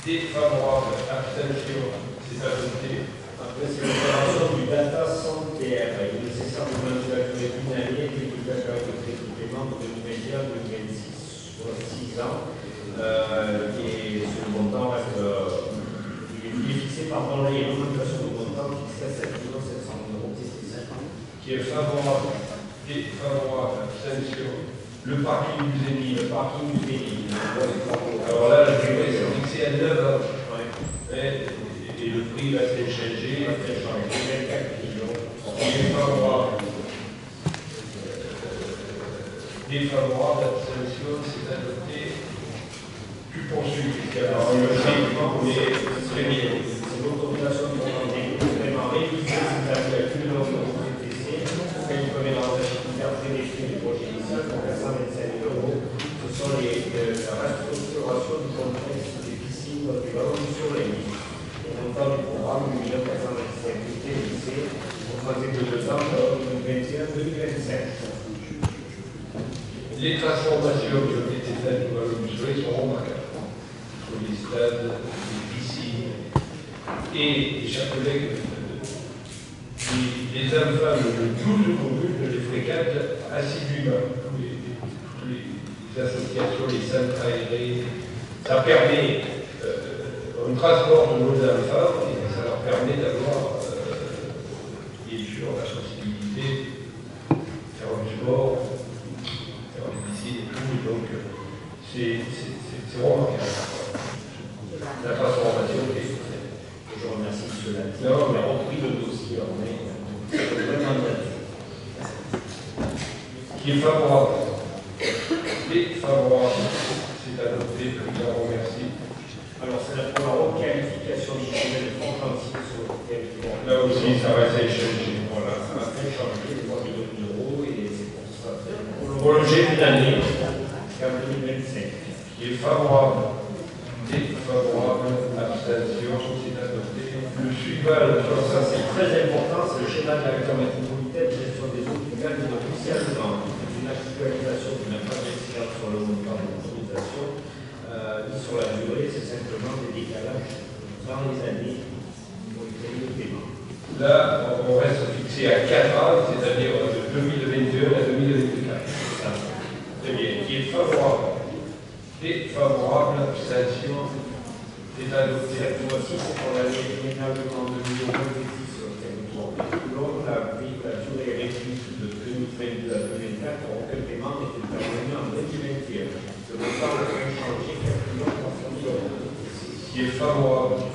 défavorable, abstention, c'est adopté. Après, c'est l'opération du data sanitaire. Il est nécessaire de maintenir la durée d'une année et de la période de paiement de 2021-2026, soit 6 ans. Et ce montant reste. Il est fixé par là, il y a une augmentation de montant fixé à 7 700 000 €. Qui est favorable, défavorable, abstention. Le parking du Zénith. Le parking du Zénith. Alors là, la durée est fixée à 9 ans. Et le prix va s'échanger. 24 millions. Défavorable. Défavorable, abstention, c'est adopté. Tu poursuis. Alors, le changement, c'est très bien. C'est l'autorisation de monter vraiment révisé, c'est-à-dire que l'on peut TTC, quand il peut mélanger des frais du projet initial pour 425 €. Ce sont la restructuration du complexe des piscines du Ballon du Soleil. Le montant du programme, 1 425 000 TTC, pour traiter de 2 ans, 2021-2025. Les transformations qui ont été faites au Ballon du Soleil sont remarquables. Sur les stades, les piscines. Et, chers collègues, les enfants de 12 communes les fréquentent assidûment. Toutes les associations, les centres aérés. Ça permet un transport de nos enfants et ça leur permet d'avoir, bien sûr, la possibilité de faire du sport, faire des piscines et tout. Et donc, c'est remarquable. La transformation est. Je remercie M. Lati. Non, on a repris le dossier en mai. Vraiment qui est favorable. Défavorable. C'est adopté. Le président remercie. Alors, c'est pour la requalification du projet de Franck-Lancy sur le territoire. Là aussi, ça va s'échanger. Voilà, ça va s'échanger les 3 millions d'euros et c'est pour ça. Prolonger d'une année. Jusqu'en 2025. Qui est favorable. Défavorable. Abstention. C'est adopté. Le suivant, ça c'est très important, c'est le schéma de l'acteur métropolitain de gestion des eaux pluviales et de ruissellement. dans les années pour les crédits de paiement. Là, on reste fixé à 4 ans, c'est-à-dire de 2021 à 2024. Très bien. Qui est favorable? Défavorable, abstention, c'est adopté. Cette fois-ci, c'est pour l'année généralement 2026 sur le territoire de Toulon. La durée réduite de 2022 à 2024 pour aucun paiement est intervenu en 2021. Le montant a changé 4 300 000 euros. Qui est favorable?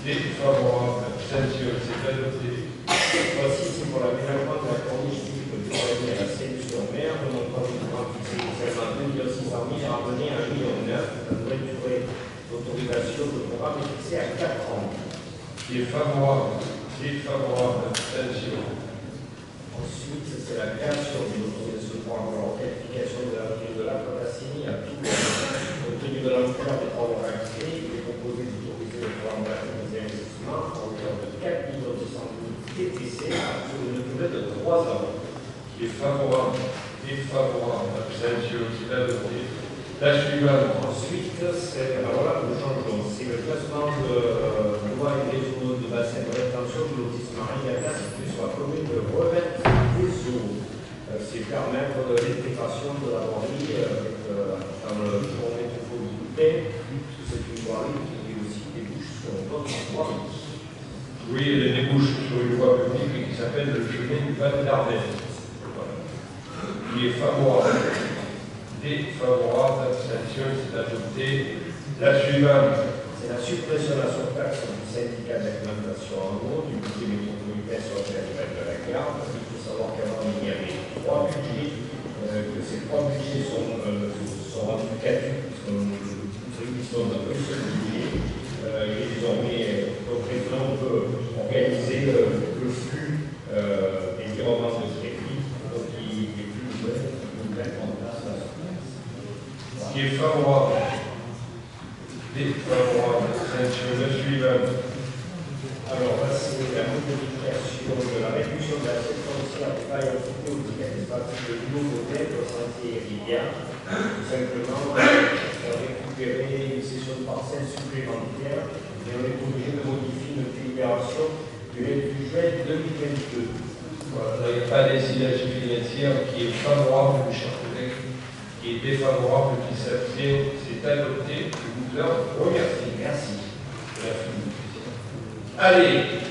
Défavorable, abstention, c'est adopté. Cette fois-ci, c'est pour l'aménagement de la corniche type de Poitiers à la Seine-sur-Mer. Le montant du programme fixé initialement à 2 600 000 est ramené à 1,9 million. La nouvelle durée d'autorisation de programme est fixée à 4 ans. Qui est favorable? Défavorable, abstention. Ensuite, c'est la création d'une autorisation de programme pour la qualification de la rue de la Cotassini à Toulon. Compte tenu de l'ampleur des travaux réalisés, il est proposé d'autoriser le programme des investissements à hauteur de 4 200 000 TTC sur une durée de 3 ans. Qui est favorable? Défavorable, abstention, c'est adopté. La suivante. Ensuite, c'est alors là, nous changeons. C'est le classement de loi et réseau de bassin de rétention de lotissement Riata situé sur la commune de Revette des Eaux. C'est permettre l'intégration de la voirie dans le journée de Faux-du-Pin, parce que c'est une voirie qui aussi débouche sur notre voirie. Oui, elle débouche sur une voie publique qui s'appelle le chemin du Val d'Ardenne. Voilà. Qui est favorable? Défavorable, abstention, c'est adopté. La suivante. C'est la suppression de la surtaxe du syndicat d'alimentation en eau du budget métropolitain sur le périmètre de la gare. Il faut savoir qu'avant, il y avait 3 budgets, que ces 3 budgets sont rendus caducs, puisqu'ils sont dans un seul budget. Il est désormais, le président peut organiser le flux des virements de crédit, donc il est plus ouvert pour mettre en place la surtaxe. Qui est favorable? Défavorable, abstention, le suivant. Alors là, c'est la modification de la réduction de la foncière des bails affectés aux différents parties de nouveau modèle de santé Rivière. Tout simplement, récupérer une session de parcelles supplémentaire et on est obligé de modifier notre délibération du 28 juin 2022. Voilà, il n'y a pas d'incitation financière qui est favorable, mes chers collègues, qui est défavorable, qui s'abstient, c'est adopté. Je vous remercie. Merci. Allez,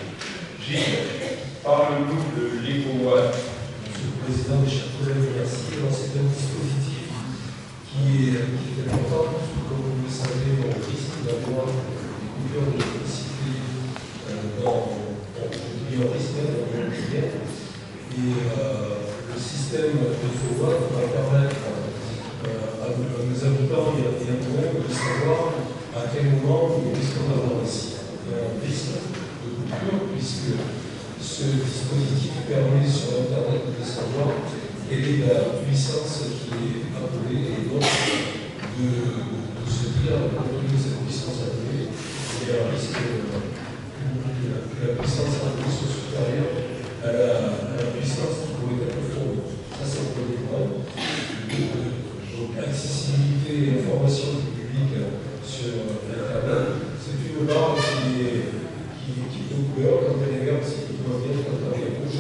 Gilles, parle-nous de l'EcoWatt. Monsieur le Président, mes chers collègues, merci. Alors, c'est un dispositif qui est important, parce que, comme vous le savez, on risque d'avoir des coupures d'électricité dans le risque dans le quotidien. Et le système d'EcoWatt va permettre à nos habitants et à nous-mêmes de savoir à quel moment nous risquons d'avoir un risque de coupure, puisque ce dispositif permet sur Internet de savoir quelle est la puissance qui est appelée et donc de se dire, compte tenu de cette puissance appelée, il y a un risque que la puissance appelée soit supérieure à la puissance qui pourrait être fournie. Ça, c'est le premier point. Donc, accessibilité et information du public sur Internet, c'est une barre qui est couleur quand elle est verte, c'est plutôt bien, quand elle est rouge,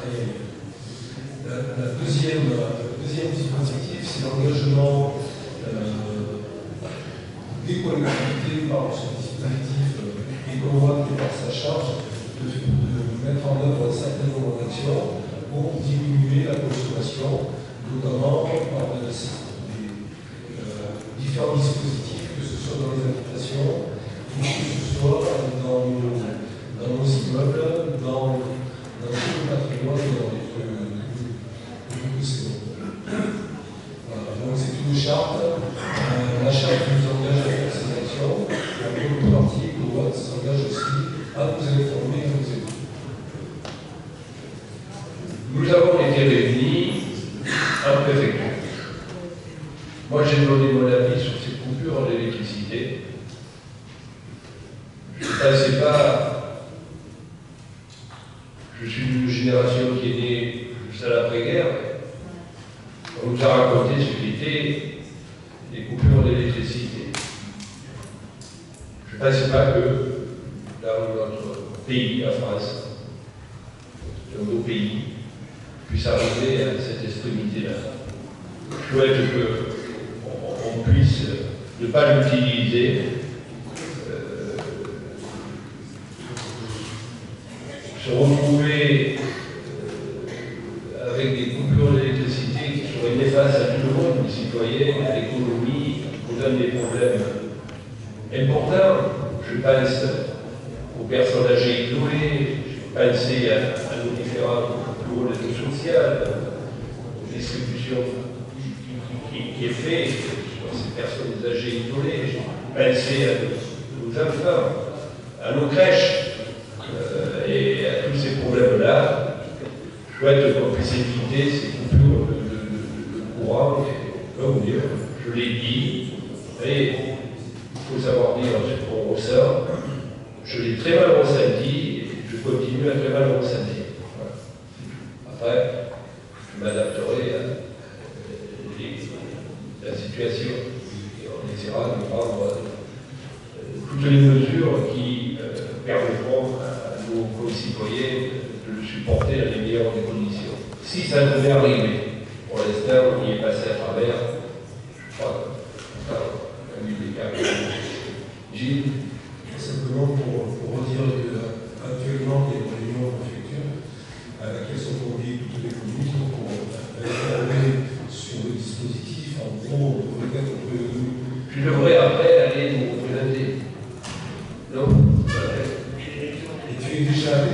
elle est. Le deuxième dispositif, c'est l'engagement des collectivités par ce dispositif EcoWatt et par sa charge de mettre en œuvre un certain nombre d'actions pour diminuer la consommation, notamment par des différents dispositifs, que ce soit dans les habitations, ou que ce soit dans nos immeubles, dans tout le patrimoine que nous possédons. Voilà, donc c'est une charte. La charte nous engage à faire ces actions. La contrepartie, EcoWatt s'engage aussi à nous informer et nous aider. Nous avons été réunis en préfecture. Moi, j'ai donné mon avis sur ces coupures d'électricité. Je ne pensais pas. Je suis d'une génération qui est née juste à l'après-guerre. On nous a raconté ce qu'étaient les coupures d'électricité. Je ne pensais pas que pays, la France, nos pays, puissent arriver à cette extrémité-là. Je souhaite qu'on puisse ne pas l'utiliser, se retrouver avec des coupures d'électricité qui seraient néfastes à tout le monde, les citoyens, à l'économie, qui nous donnent des problèmes importants. Je pense aux personnes âgées isolées, je pense à nos différents rôles sociales, aux distributions qui est fait sur ces personnes âgées isolées, je pense à nos enfants, à nos crèches, et à tous ces problèmes-là. Je souhaite qu'on puisse éviter ces coupures de courant, et comme dire, je l'ai dit, et il faut savoir dire ce qu'on ressent. Je l'ai très mal ressenti et je continue à très mal le ressentir. Voilà. Après, je m'adapterai à la situation et on essaiera de prendre toutes les mesures qui permettront à nos concitoyens de le supporter dans les meilleures des conditions. Si ça devait arriver, pour l'instant, on y est passé à travers, je crois que on a eu des cas. Gilles? Simplement pour redire qu'actuellement, il y a une réunion en préfecture à laquelle sont conviées toutes les communes pour informer sur le dispositif. En gros, on pourrait être tu devrais après aller nous représenter. Non? Et tu es déjà allé?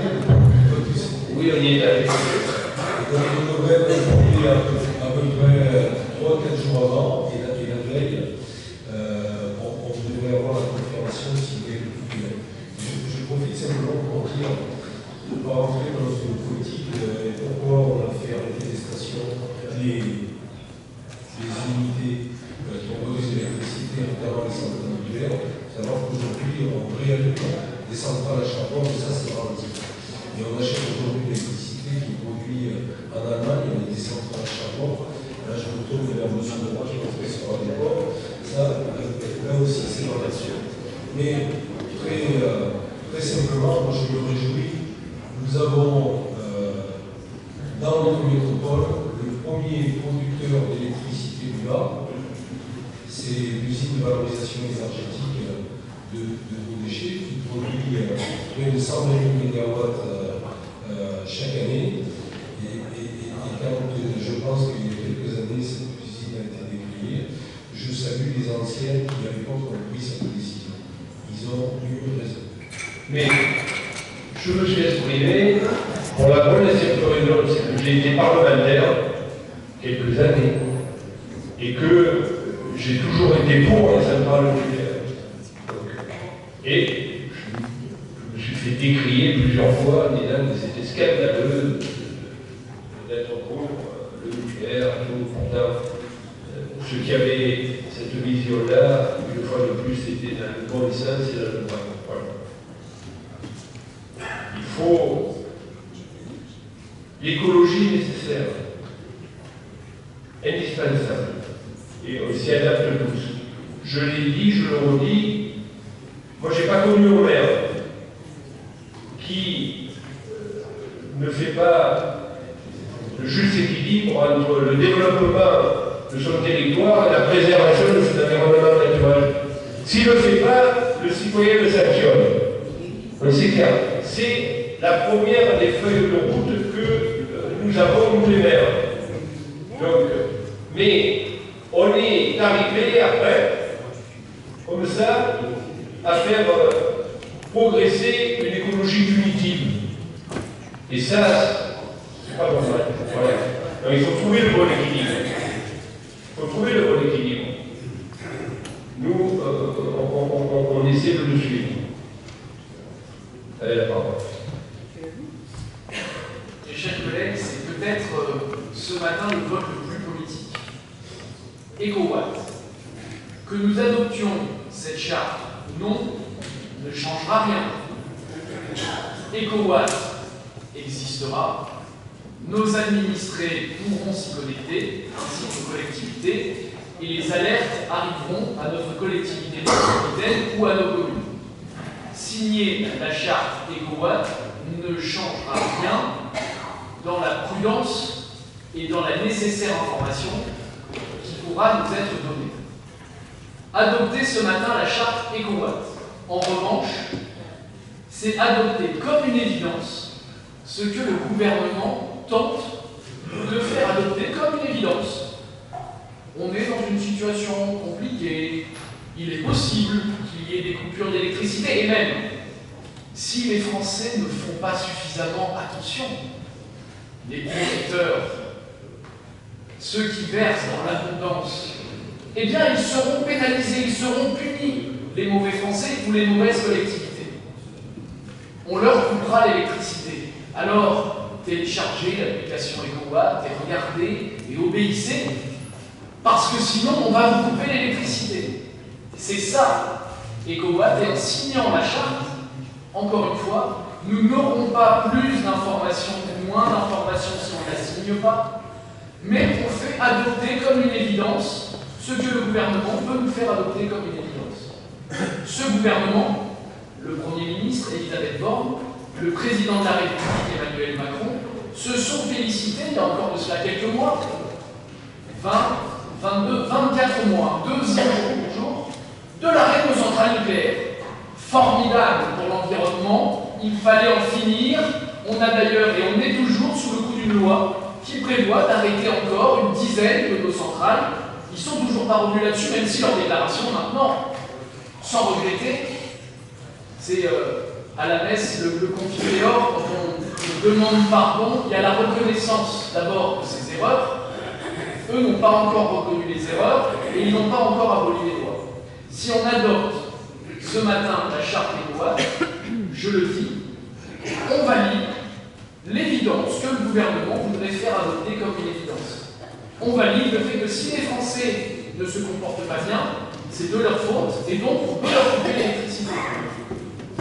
Oui, on y est allé. Donc on devrait être informé à peu près 3-4 jours avant, et la veille, on devrait avoir la confirmation s'il y a le plus. Je profite simplement pour dire, pour rentrer dans une politique, pourquoi on a fait arrêter les stations, les unités qui produisent de l'électricité, notamment les centrales nucléaires, savoir qu'aujourd'hui, on réalise des centrales à charbon, et ça c'est ralenti. Et on achète aujourd'hui l'électricité qui est produite en Allemagne, avec des centrales à charbon. Là, je me tourne vers M. Leroy qui est sur la dépôt. Ça, là aussi, c'est dans l'action. Mais très simplement, moi je me réjouis. Nous avons dans notre métropole le premier producteur d'électricité du Var. C'est l'usine de valorisation énergétique de nos déchets qui produit près de 120 000 MW chaque année. Et quand je pense qu'il y a quelques années, cette usine a été déployée, je salue les anciens qui à l'époque ont pris cette décision. Ils ont eu raison. Mais je me suis exprimé pour la bonne et simple raison, c'est que j'ai été parlementaire quelques années et que j'ai toujours été pour les centrales nucléaires. Et je me suis fait décrier plusieurs fois en disant que c'était scandaleux d'être contre le nucléaire. Pourtant, ceux qui avaient cette vision-là, une fois de plus, c'était dans le bon sens et dans le bon. Voilà. Il faut l'écologie nécessaire, indispensable, et on s'y adapte tous. Je l'ai dit, je le redis, moi j'ai pas connu un maire qui ne fait pas le juste équilibre entre le développement de son territoire et la préservation de son environnement naturel. S'il ne le fait pas, le citoyen le sanctionne. C'est clair. C'est la première des feuilles de route que nous avons, nous les maires. Donc, mais on est arrivé après, comme ça, à faire progresser une écologie punitive. Et ça, c'est pas normal. Voilà. Donc, il faut trouver le bon équilibre. Il faut trouver le bon équilibre. Nous, on essaie de le suivre. Allez, la parole. Mes chers collègues, c'est peut-être ce matin le vote le plus politique. EcoWatt. Que nous adoptions cette charte ou non ne changera rien. EcoWatt existera. Nos administrés pourront s'y connecter, ainsi que nos collectivités, et les alertes arriveront à notre collectivité métropolitaine ou à nos communes. Si signer la charte EcoWatt ne changera rien dans la prudence et dans la nécessaire information qui pourra nous être donnée. Adopter ce matin la charte EcoWatt, en revanche, c'est adopter comme une évidence ce que le gouvernement tente de faire adopter comme une évidence. On est dans une situation compliquée, il est possible qu'il y ait des coupures d'électricité, et même, si les Français ne font pas suffisamment attention, les producteurs, ceux qui versent dans l'abondance, eh bien ils seront pénalisés, ils seront punis, les mauvais Français ou les mauvaises collectivités. On leur coupera l'électricité. Alors, téléchargez l'application EcoWatt et regardez et obéissez, parce que sinon on va vous couper l'électricité. C'est ça, EcoWatt, et en signant la charte, encore une fois, nous n'aurons pas plus d'informations ou moins d'informations si on ne la signe pas, mais on fait adopter comme une évidence ce que le gouvernement veut nous faire adopter comme une évidence. Ce gouvernement, le Premier ministre Elisabeth Borne, le président de la République Emmanuel Macron, se sont félicités, il y a encore de cela quelques mois, 20, 22, 24 mois, 2 jours, de l'arrêt de nos centrales nucléaires. Formidable pour l'environnement, il fallait en finir. On a d'ailleurs, et on est toujours sous le coup d'une loi qui prévoit d'arrêter encore une dizaine de nos centrales. Ils sont toujours pas revenus là-dessus, même si leur déclaration maintenant, sans regretter, c'est à la messe le confiteor, quand on demande pardon, il y a la reconnaissance d'abord de ces erreurs. Eux n'ont pas encore reconnu les erreurs et ils n'ont pas encore aboli les lois. Si on adopte ce matin la charte EcoWatt, je le dis, on valide l'évidence que le gouvernement voudrait faire adopter comme une évidence. On valide le fait que si les Français ne se comportent pas bien, c'est de leur faute et donc on peut leur couper l'électricité.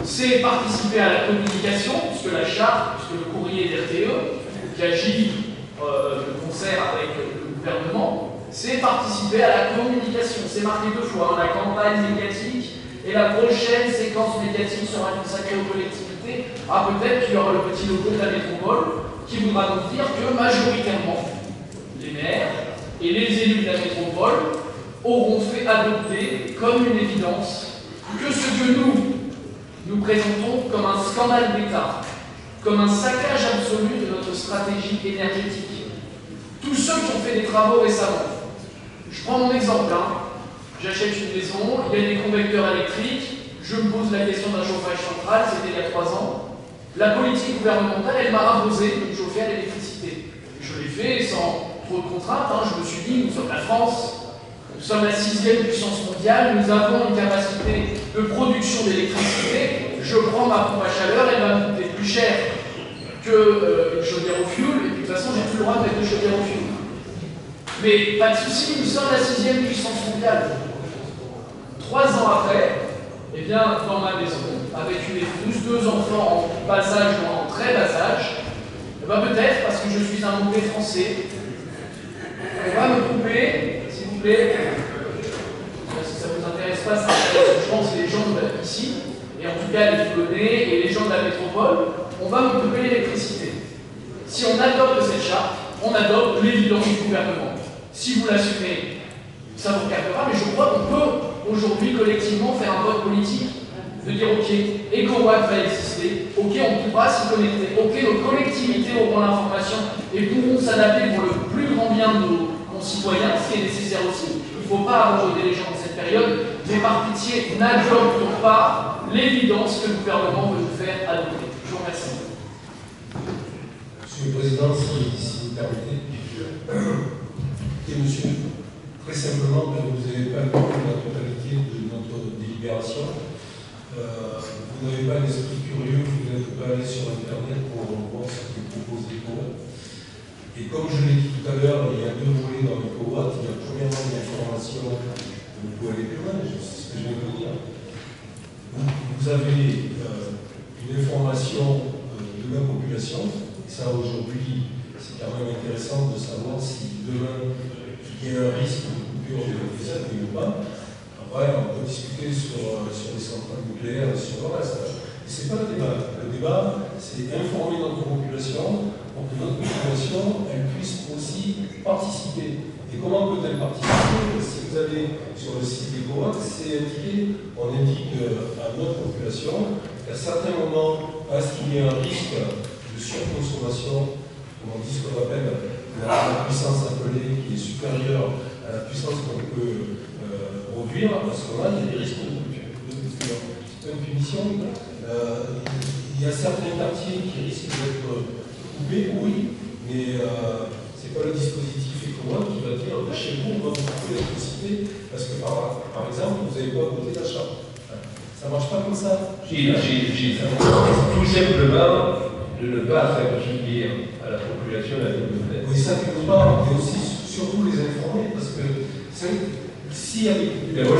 C'est participer à la communication, puisque la charte, puisque le courrier d'RTE, qui agit de concert avec le gouvernement, c'est participer à la communication. C'est marqué 2 fois, la campagne médiatique et la prochaine séquence médiatique sera consacrée aux collectivités. Ah, peut-être qu'il y aura le petit logo de la métropole qui voudra nous dire que majoritairement, les maires et les élus de la métropole auront fait adopter comme une évidence que ce que nous présentons comme un scandale d'État, comme un saccage absolu de notre stratégie énergétique. Tous ceux qui ont fait des travaux récemment, je prends mon exemple, j'achète une maison, il y a des convecteurs électriques, je me pose la question d'un chauffage central, c'était il y a 3 ans. La politique gouvernementale, elle m'a imposé de me chauffer à l'électricité. Je l'ai fait sans trop de contraintes, je me suis dit, nous sommes la France, nous sommes la 6e puissance mondiale, nous avons une capacité de production d'électricité, je prends ma pompe à chaleur, elle va me coûter plus cher qu'une chaudière au fioul, et puis de toute façon j'ai plus le droit de mettre de chaudière au fioul. Mais pas de souci, nous sommes la 6e puissance mondiale. 3 ans après, eh bien, dans ma maison, avec une épouse, 2 enfants en bas âge ou en très bas âge, eh bien peut-être, parce que je suis un mauvais français, on va me couper, s'il vous plaît, si ça ne vous intéresse pas, ça intéresse, je pense, les gens ici, et en tout cas les Toulonnais et les gens de la métropole, on va me couper l'électricité. Si on adopte cette charte, on adopte l'évidence du gouvernement. Si vous l'assumez, ça vous regardera, mais je crois qu'on peut aujourd'hui collectivement faire un vote politique de dire ok, EcoWatt va exister, ok, on pourra s'y connecter, ok, nos collectivités auront l'information et pourront s'adapter pour le plus grand bien de nos concitoyens, ce qui est nécessaire aussi. Il ne faut pas abandonner les gens dans cette période, mais par pitié, n'adoptons pas l'évidence que le gouvernement veut nous faire adopter. Je vous remercie. Monsieur le Président, si vous permettez, et monsieur, très simplement, vous n'avez pas lu la totalité de notre délibération. Vous n'avez pas l'esprit curieux, vous n'êtes pas allé sur Internet pour voir ce que propose EcoWatt. Et comme je l'ai dit tout à l'heure, il y a 2 volets dans EcoWatt. Il y a premièrement l'information, vous pouvez aller plus loin, c'est ce que je viens de vous dire. Vous avez une information de la population, et ça aujourd'hui, c'est quand même intéressant de savoir si demain il y a un risque de coupure d'électricité ou pas. Ouais, on peut discuter sur les centrales nucléaires et sur le reste. Et ce n'est pas le débat. Le débat, c'est informer notre population pour que notre population elle puisse aussi participer. Et comment peut-elle participer? Si vous allez sur le site d'EcoWatt, c'est indiqué, on indique à notre population qu'à certains moments, parce qu'il y a un risque de surconsommation, comme on dit ce qu'on appelle la puissance appelée, qui est supérieure à la puissance qu'on peut produire, à ce moment-là, il y a des risques de coupure. C'est une punition. Il y a certains quartiers qui risquent d'être coupés, oui, mais ce n'est pas le dispositif EcoWatt qui va dire chez vous, on va vous couper l'électricité parce que par exemple, vous n'avez pas voté l'achat. Ça ne marche pas comme ça. Tout simplement de ne pas faire subir à la population la double. Oui, ça ne peut pas, mais aussi surtout les informer parce que s'il y a des coupures,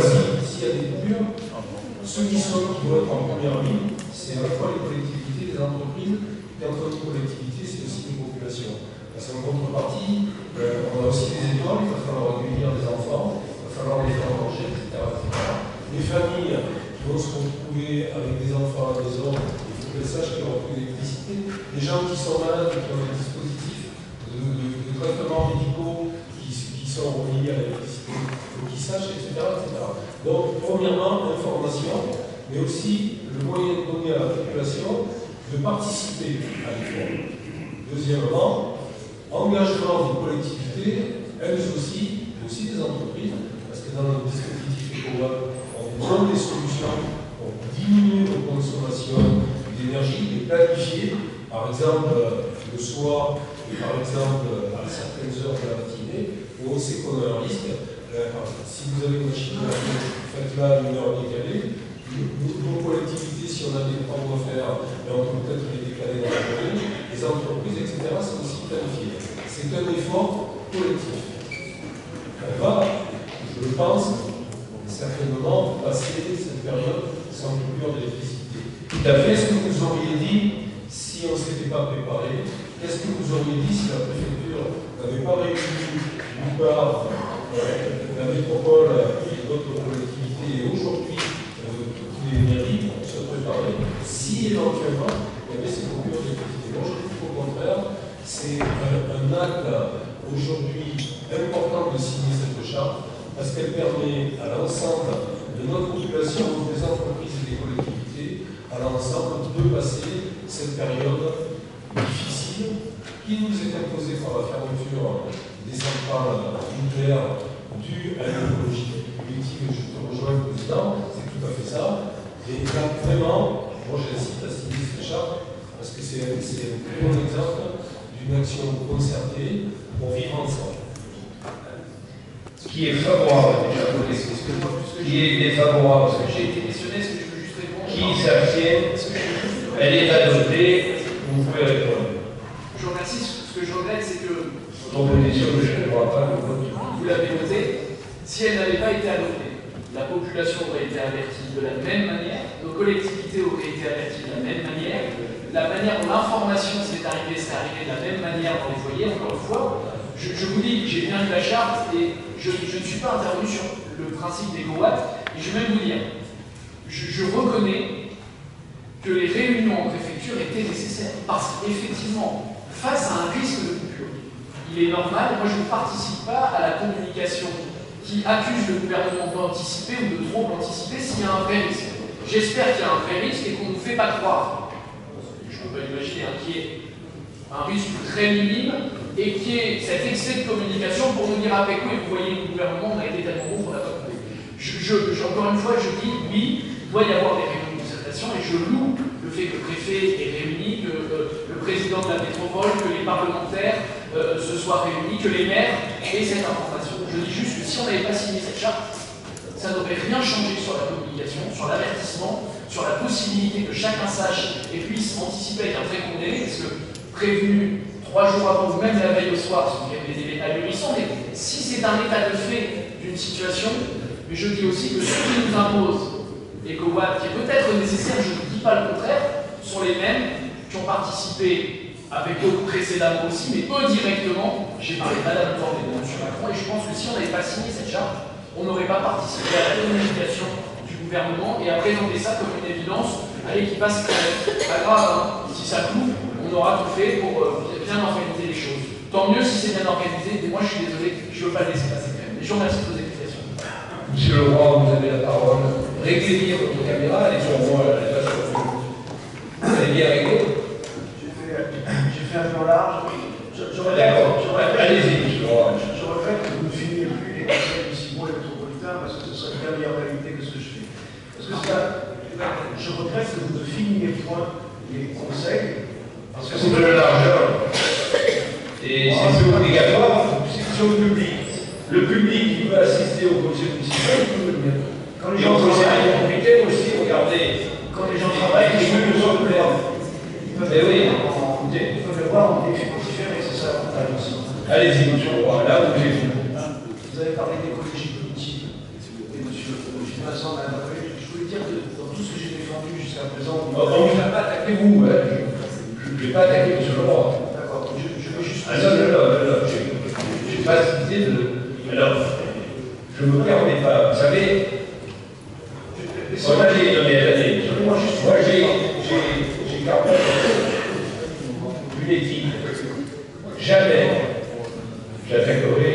ceux qui vont être en première ligne, c'est à la fois les collectivités, les entreprises, et entre les collectivités, c'est aussi les populations. Parce qu'en contrepartie, on a aussi des écoles, il va falloir accueillir des enfants, il va falloir les faire manger, etc. Les familles qui vont se retrouver avec des enfants à la maison, il faut qu'elles sachent qu'il n'y aura plus d'électricité. Les gens qui sont malades et qui ont des dispositifs de traitements médicaux qui sont reliés à l'électricité, il faut qu'ils sachent, etc., etc. Donc, premièrement, information, mais aussi le moyen de donner à la population de participer à l'effort. Deuxièmement, engagement des collectivités, elles aussi, mais aussi des entreprises, parce que dans notre dispositif EcoWatt, on donne des solutions pour diminuer nos consommations d'énergie, les planifier, par exemple le soir, et par exemple à certaines heures de la matinée, où on sait qu'on a un risque. Si vous avez une machine à laver, faites-la à une heure décalée. Nos collectivités, si on a des travaux à faire, on peut peut-être les décaler dans la journée. Les entreprises, etc., c'est aussi planifié. C'est un effort collectif. On va, je pense, certainement passer cette période sans coupure d'électricité. Tout à fait. Qu'est-ce que vous auriez dit si on ne s'était pas préparé? Qu'est-ce que vous auriez dit si la préfecture n'avait pas réuni d'une part la métropole et d'autres collectivités et aujourd'hui toutes les mairies pour se préparer si éventuellement il y avait ces coupures d'électricité? Moi je trouve qu'au contraire, c'est un acte aujourd'hui important de signer cette charte parce qu'elle permet à l'ensemble de notre population, des entreprises et des collectivités, à l'ensemble de passer cette période difficile qui nous est imposée par la fermeture des centrales nucléaires dues à l'écologie politique. Je te rejoins, le président, c'est tout à fait ça. Et là, vraiment, moi j'incite à signer cette charte parce que c'est un très bon exemple d'une action concertée pour vivre ensemble. Qui est favorable déjà côté, qui est défavorable, Parce que j'ai été questionné, est-ce que je peux juste répondre? qui s'abstient, elle est adoptée, vous pouvez répondre. Je vous remercie. Ce que je regrette, c'est que Proposition que je ne vois pas, le vote. vous l'avez noté, si elle n'avait pas été adoptée, la population aurait été avertie de la même manière, nos collectivités auraient été averties de la même manière, la manière dont l'information s'est arrivée de la même manière dans les foyers, encore une fois. Je vous dis, j'ai bien lu la charte et je ne suis pas intervenu sur le principe d'EcoWatt, et je vais même vous dire, je reconnais que les réunions en préfecture étaient nécessaires, parce qu'effectivement, face à un risque de coupure, il est normal, moi je ne participe pas à la communication qui accuse le gouvernement d'anticiper ou de trop anticiper s'il y a un vrai risque. J'espère qu'il y a un vrai risque et qu'on ne nous fait pas croire. Je ne peux pas imaginer qu'il y ait un risque très minime et qu'il y ait cet excès de communication pour nous dire après coup, et vous voyez, le gouvernement a été tellement bon qu'on n'a pas coupé. Encore une fois, je dis oui, il doit y avoir des réunions de concertation et je loue le fait que le préfet est réuni, que le président de la métropole, que les parlementaires se soient réunis, que les maires aient cette information. Je dis juste que si on n'avait pas signé cette charte, ça n'aurait rien changé sur la communication, sur l'avertissement, sur la possibilité que chacun sache et puisse anticiper avec un très bon délai, parce que prévenu 3 jours avant ou même la veille au soir, ce sont des délais ahurissants, mais si c'est un état de fait d'une situation, mais je dis aussi que ceux qui nous imposent EcoWatt, qui est peut-être nécessaire, je ne dis pas le contraire, sont les mêmes qui ont participé avec eux précédemment aussi, mais eux directement. J'ai parlé de Madame Borne et de M. Macron, et je pense que si on n'avait pas signé cette charte, on n'aurait pas participé à la communication du gouvernement et à présenter ça comme une évidence. Allez, qui passe quand même. Pas grave, hein. Si ça coupe, on aura tout fait pour bien organiser les choses. Tant mieux si c'est bien organisé, mais moi je suis désolé, je ne veux pas le laisser passer quand même. Et je vous remercie de vos explications. Monsieur Leroy, vous avez la parole. Réglez bien votre caméra, elle est sur moi, elle est pas sur vous. Vous avez bien réglé? J'ai fait un peu en large. D'accord, allez-y, monsieur Leroy. Je regrette que vous ne filmiez plus les conseils municipaux et métropolitains parce que ce serait bien meilleure qualité que ce que je fais. Parce que je regrette que vous ne filmiez point les conseils. Parce que c'est de la largeur. Et c'est obligatoire, c'est sur le public. Le public qui veut assister au conseil municipal, il peut venir. Quand les gens travaillent, aussi, regardez. Quand les gens travaillent, ils peuvent le voir. Mais oui, écoutez. Ils peuvent le voir en différé, c'est ça l'avantage aussi. Allez-y, monsieur Leroy, là où j'ai vu. Vous avez parlé d'écologie politique. Et monsieur Vincent m'a interpellé. Je voulais dire que dans tout ce que j'ai défendu jusqu'à présent. On ne va pas attaquer vous, hein. Je ne vais pas attaquer monsieur Leroy. D'accord, je veux juste. Ah non, je n'ai pas cité de. Alors, je ne me permets pas. Vous savez, moi j'ai gardé une éthique. Jamais j'attaquerai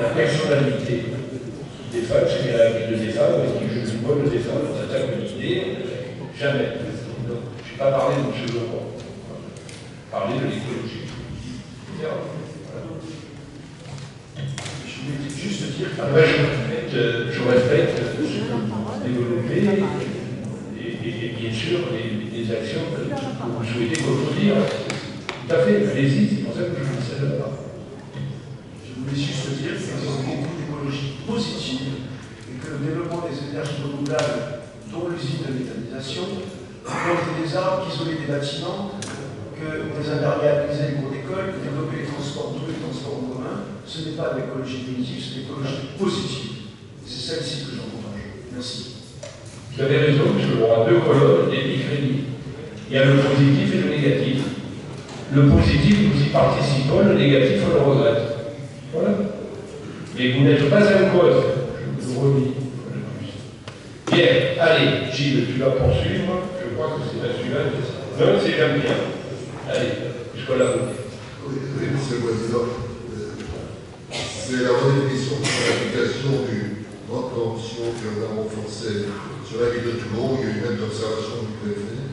la personnalité des femmes, c'est la vie des femmes, qui je suis moi des femmes, j'attaque une idée, jamais. Je n'ai pas parlé de M. Leroy, j'ai parlé de l'écologie. Je voulais juste dire que je respecte ce que vous développez et bien sûr les actions que vous souhaitez contredire. Tout à fait, allez-y, c'est pour ça que je vous dis là. Je voulais juste dire qu'il existe beaucoup d'écologie positive et que le développement des énergies renouvelables, dont l'usine de méthanisation, planter des arbres, isoler des bâtiments, que des imperméabiliser les cours d'école, développer les transports, tous les transports en commun, ce n'est pas de l'écologie négative, c'est de l'écologie positive. C'est celle-ci que j'encourage. Merci. Vous avez raison, monsieur Leroy, deux colonnes, des crédits. Il y a le positif et le négatif. Le positif, nous y participons, le négatif, on le regrette. Voilà. Mais vous n'êtes pas un cause, je vous le redis. Bien, allez, Gilles, tu vas poursuivre. Je crois que c'est la suivante. Non, c'est Jean-Pierre. Allez, jusqu'à la route. Oui, monsieur le Président. C'est la redéfinition de l'application du droit de prévention qu'on a renforcé sur la ville de Toulon. Il y a eu une lettre d'observation du préfet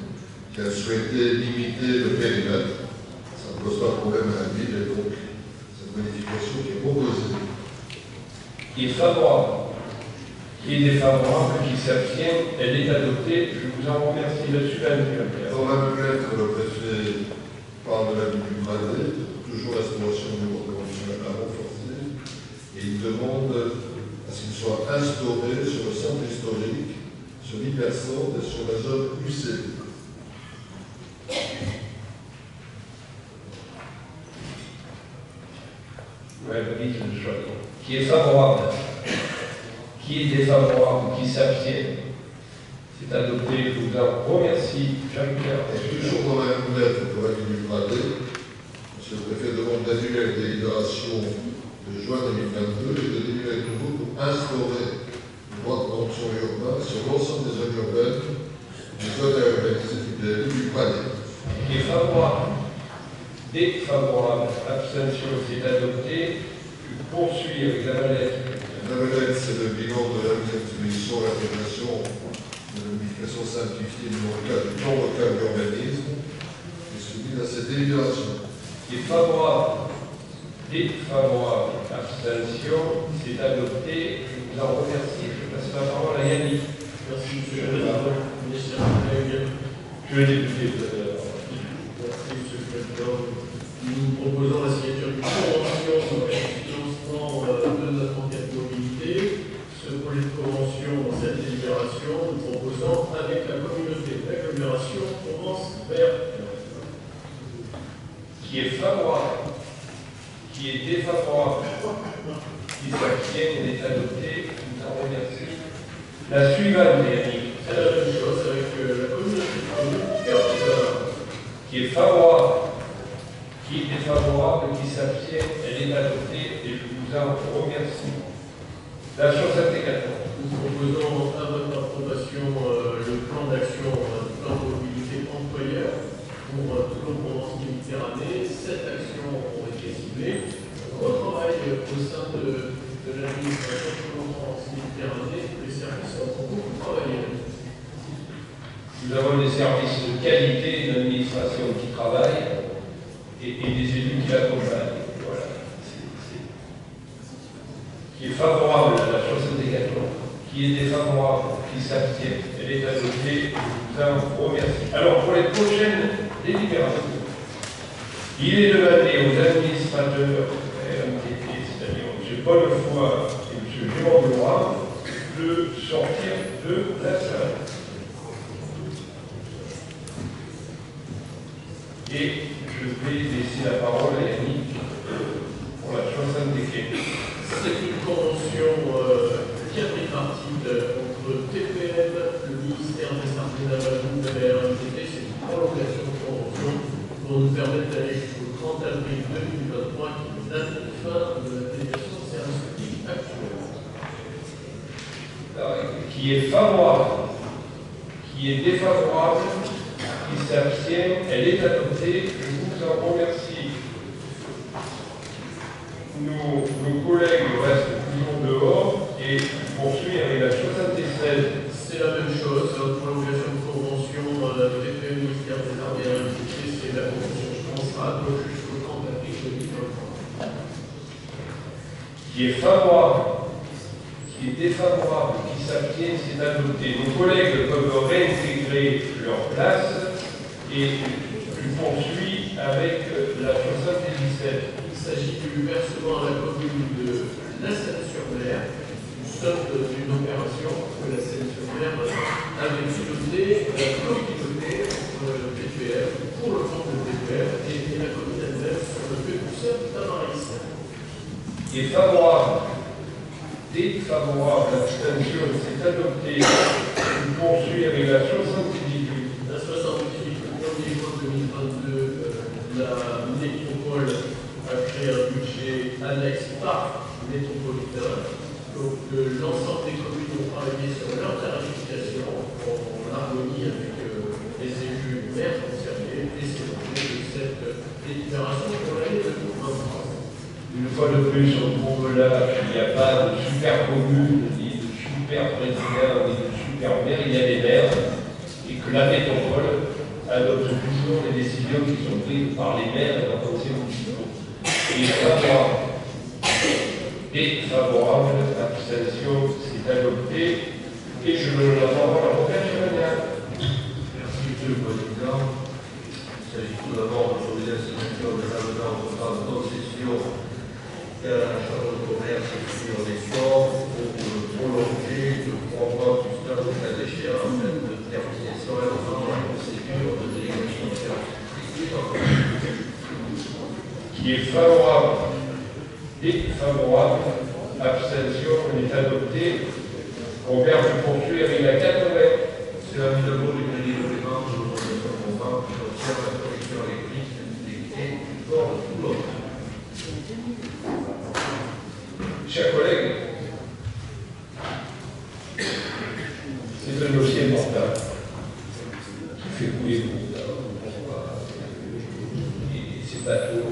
qui a souhaité limiter le périmètre. Ça ne pose pas de problème à la ville et donc cette modification qui est proposée. Qui est favorable, qui est défavorable, qui s'abstient, elle est adoptée. Je vous en remercie là-dessus. Dans la même lettre, le préfet parle de la ville du Bradé, toujours restauration du droit de prévention à renforcer, et il demande à ce qu'il soit instauré sur le centre historique, sur l'hypercentre et sur la zone UC. Qui est favorable, qui est défavorable, qui s'abstient. C'est adopté, je vous en remercie. Jean-Pierre. Toujours dans la même lettre pour la ville du Bradé, monsieur le préfet demande d'annuler la délibération de juin 2022 et de délibérer de nouveau pour instaurer le droit de préemption urbain sur l'ensemble des zones urbaines, des zones à urbaniser de la ville du Bradé. Qui est favorable, défavorable, abstention, c'est adopté. Je poursuis avec la mallette. La mallette, c'est le bilan de la mission, la préparation de la modification simplifiée dans le cadre du plan local d'urbanisme et soumis à cette délibération. Qui est favorable, défavorable, abstention, c'est adopté. Je vous en remercie. Je passe la parole à Yannick. Merci, monsieur le président. Merci, collègues. Je vais débuter tout à l'heure. Merci, monsieur le président. Nous proposons la signature d'une convention sur le financement de notre enquête mobilité. Ce projet de convention, dans cette délibération, nous proposons avec la communauté d'agglomération Provence Vert. Qui est favorable, qui est défavorable, qui s'abstient, elle est adoptée. Je vous en remercie. La suivante, Yannick. C'est la même chose avec la communauté qui est favorable, qui est défavorable, qui s'abstient, elle est adoptée et je vous en remercie. La 64. Nous proposons à votre approbation le plan d'action, le plan de mobilité employeur pour tout le Provence Méditerranée. 7 actions ont été ciblées. On travaille au sein de l'administration de Provence Méditerranée. Les services ont beaucoup travaillé. Nous avons des services de qualité, une administration qui travaille et des élus qui l'accompagnent. Voilà. Qui est favorable à la 64, qui est défavorable, qui s'abstient. Elle est adoptée. Je vous en remercie. Alors, pour les prochaines délibérations, il est demandé aux administrateurs, c'est-à-dire M. Bonnefoy et M. Jérôme Leroy, de sortir de la salle. Et je vais laisser la parole à Yannick pour la 64. C'est une convention quadripartite entre TPM, le ministère des Arts et de la RMTT. C'est une prolongation de convention pour nous permettre d'aller jusqu'au 30 avril 2023, qui est la fin de la délégation de service public actuelle. Qui est favorable, qui est défavorable, qui s'abstient, elle est adoptée. Je vous en remercie. Nos collègues restent toujours dehors et poursuivent avec la 76. C'est la même chose, c'est une prolongation de convention TPM, ministère des Arts et de la RMTT. C'est la convention transrade jusqu'au 30 avril 2023. Qui est favorable, qui est défavorable, qui s'abstient, c'est adopté. Nos collègues peuvent réintégrer leur place et je poursuis avec la 77. Il s'agit du versement à la commune de la Seine-sur-Mer, du solde d'une opération que la Seine-sur-Mer avait pilotée, co-pilotée entre le TPM, pour le compte de TPM et la commune elle-même sur le précurseur Tamaris. Qui est favorable, défavorable, abstention, c'est adopté. Je poursuis avec la 78. La 78, le 1er juin 2022, la métropole a créé un budget annexe par métropolitain. Donc l'ensemble des communes ont travaillé sur leur tarification en harmonie avec les élus maires concernés et c'est l'objet de cette délibération pour l'année 2023. Une fois de plus, on trouve là qu'il n'y a pas de super commune, ni de super président, ni de super maire, il y a des maires, et que la métropole adopte toujours les décisions qui sont prises par les maires et leurs conseils municipaux. Et favorable, défavorable, abstention, c'est adopté, et je me la parole à l'avocat Chevalier. Merci, Monsieur le Président. Il s'agit tout d'abord d'autoriser la signature des avenants au contrat de concession à la Chambre de commerce et des sports pour prolonger de 3 mois plus tard au cas échéant afin de terminer sereinement la procédure de délégation de service public. Qui est favorable, défavorable, abstention, on est adopté. Robert, je poursuis avec la 80. C'est la mise à jour du crédit de paiement de l'autorisation programme qui concerne la connexion électrique des quais du port de Toulon. Chers collègues, c'est un dossier important qui fait couler beaucoup d'argent. Et ces bateaux,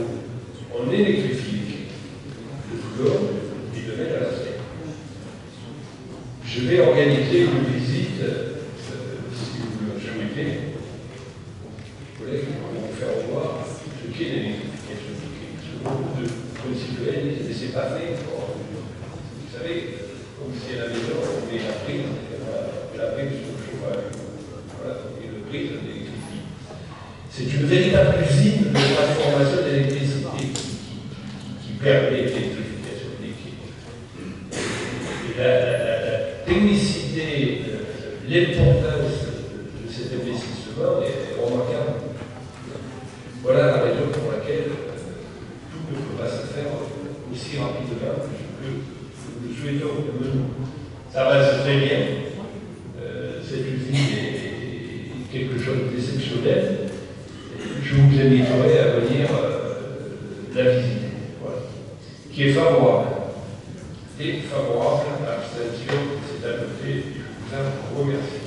on électrifie de Toulon et de Metz à la Seine. Je vais organiser une visite, si vous le souhaitez, collègues, pour vous faire voir ce qu'est l'électrification du quai. Beaucoup de concitoyens disent, mais c'est pas fait. Vous savez, comme c'est à la maison, on met la prise sur le chauffage. Voilà, et le prise d'électricité. C'est une véritable usine de transformation d'électricité qui permet l'électrification des quais. Et la technicité, l'importance de cet investissement est remarquable. Voilà la raison pour laquelle tout ne peut pas se faire aussi rapidement que nous le souhaitons. Ça va très bien. Cette usine est quelque chose d'exceptionnel. Je vous inviterai à venir la visiter. Voilà. Qui est favorable. Défavorable, remercie.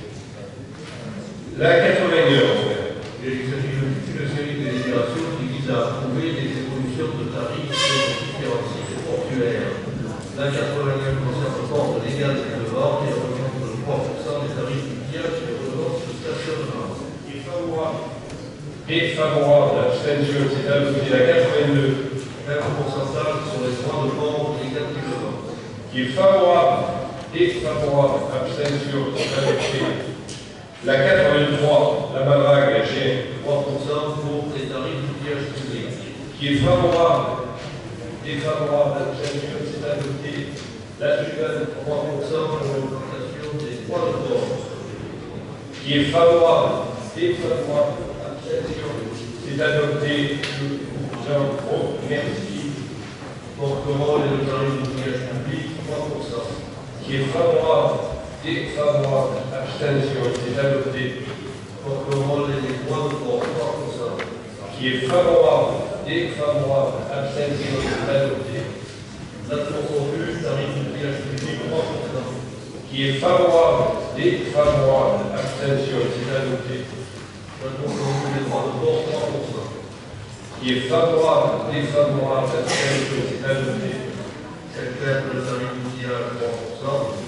La 89. Il s'agit d'une série de délibérations qui vise à approuver des évolutions de tarifs sur différents sites portuaires. La 89 concerne le port de l'égal de vente et représente le 3% des tarifs du pillage et des redevances de stationnement. Qui est favorable? Défavorable. Abstention. C'est adopté. La 82. Même pourcentage sur les droits de port négativement. Qui est favorable? Défavorable. Abstention. C'est adopté. La 83, la Mavag, j'ai 3% pour les tarifs du pillage public. qui est favorable, défavorable, abstention, c'est adopté. La suivante, 3% pour l'augmentation des droits de port. qui est favorable, défavorable, abstention, c'est adopté. Je vous en remercie. Porte-parole et le tarif du pillage public, 3%. Qui est favorable, défavorable, abstention, c'est adopté. Porte-parole et les droits de port, 3%. Qui est favorable, défavorable, abstention, c'est adopté. L'attention plus, tarif du pillage public, 3%. Qui est favorable, défavorable, abstention, c'est adopté. L'attention plus, les droits de port, 3%. Qui est favorable, défavorable, abstention, c'est adopté. Secteur le tarif du pillage, 3%.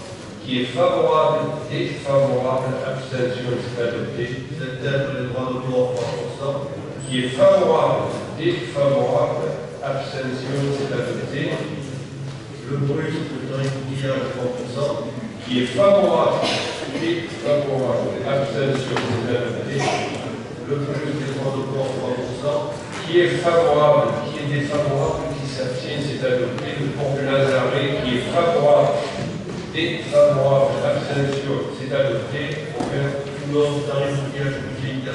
Qui est favorable, défavorable, abstention, c'est adopté. Secteur les droits de port, 3%. Qui est favorable, défavorable, abstention, c'est adopté. Le brut, le tarif du pillage, 3%. Qui est favorable, défavorable, abstention, c'est adopté. Le brut des droits de port, 3%. Qui est favorable, qui est défavorable, qui s'abstient, c'est adopté. Le port de Lazare, qui est favorable, défavorable, abstention, c'est adopté. Le tarif du pillage public, 4%.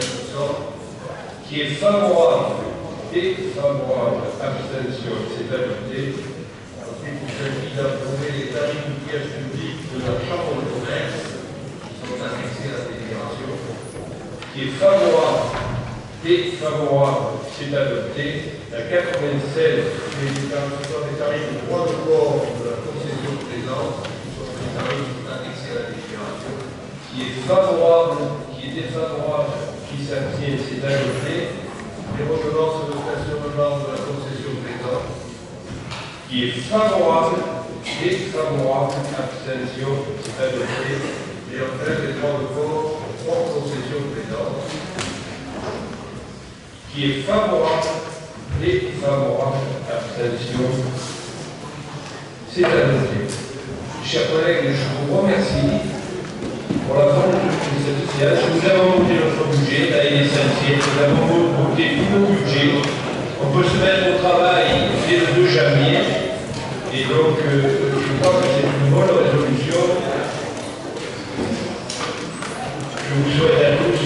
Qui est favorable, défavorable, abstention, c'est adopté. Ensuite, il s'agit d'approuver les tarifs du pillage public de la Chambre de commerce qui sont annexés à la délibération. Qui est favorable, défavorable, c'est adopté. La 96, Les tarifs de droit de port de la concession présente qui sont les tarifs annexés à la délibération. qui est favorable, qui est défavorable, qui s'abstient, c'est adopté. Les redevances de stationnement de la concession présente. Qui est favorable, défavorable, abstention, c'est adopté. Et enfin, les droits de port hors concession présente. Qui est favorable, défavorable, abstention, c'est adopté. Chers collègues, je vous remercie pour la vente de cette séance. Nous avons voté notre budget, là il est essentiel. Nous avons voté tout nos budgets. On peut se mettre au travail dès le 2 janvier. Et donc, je crois que c'est une bonne résolution. Je vous souhaite à tous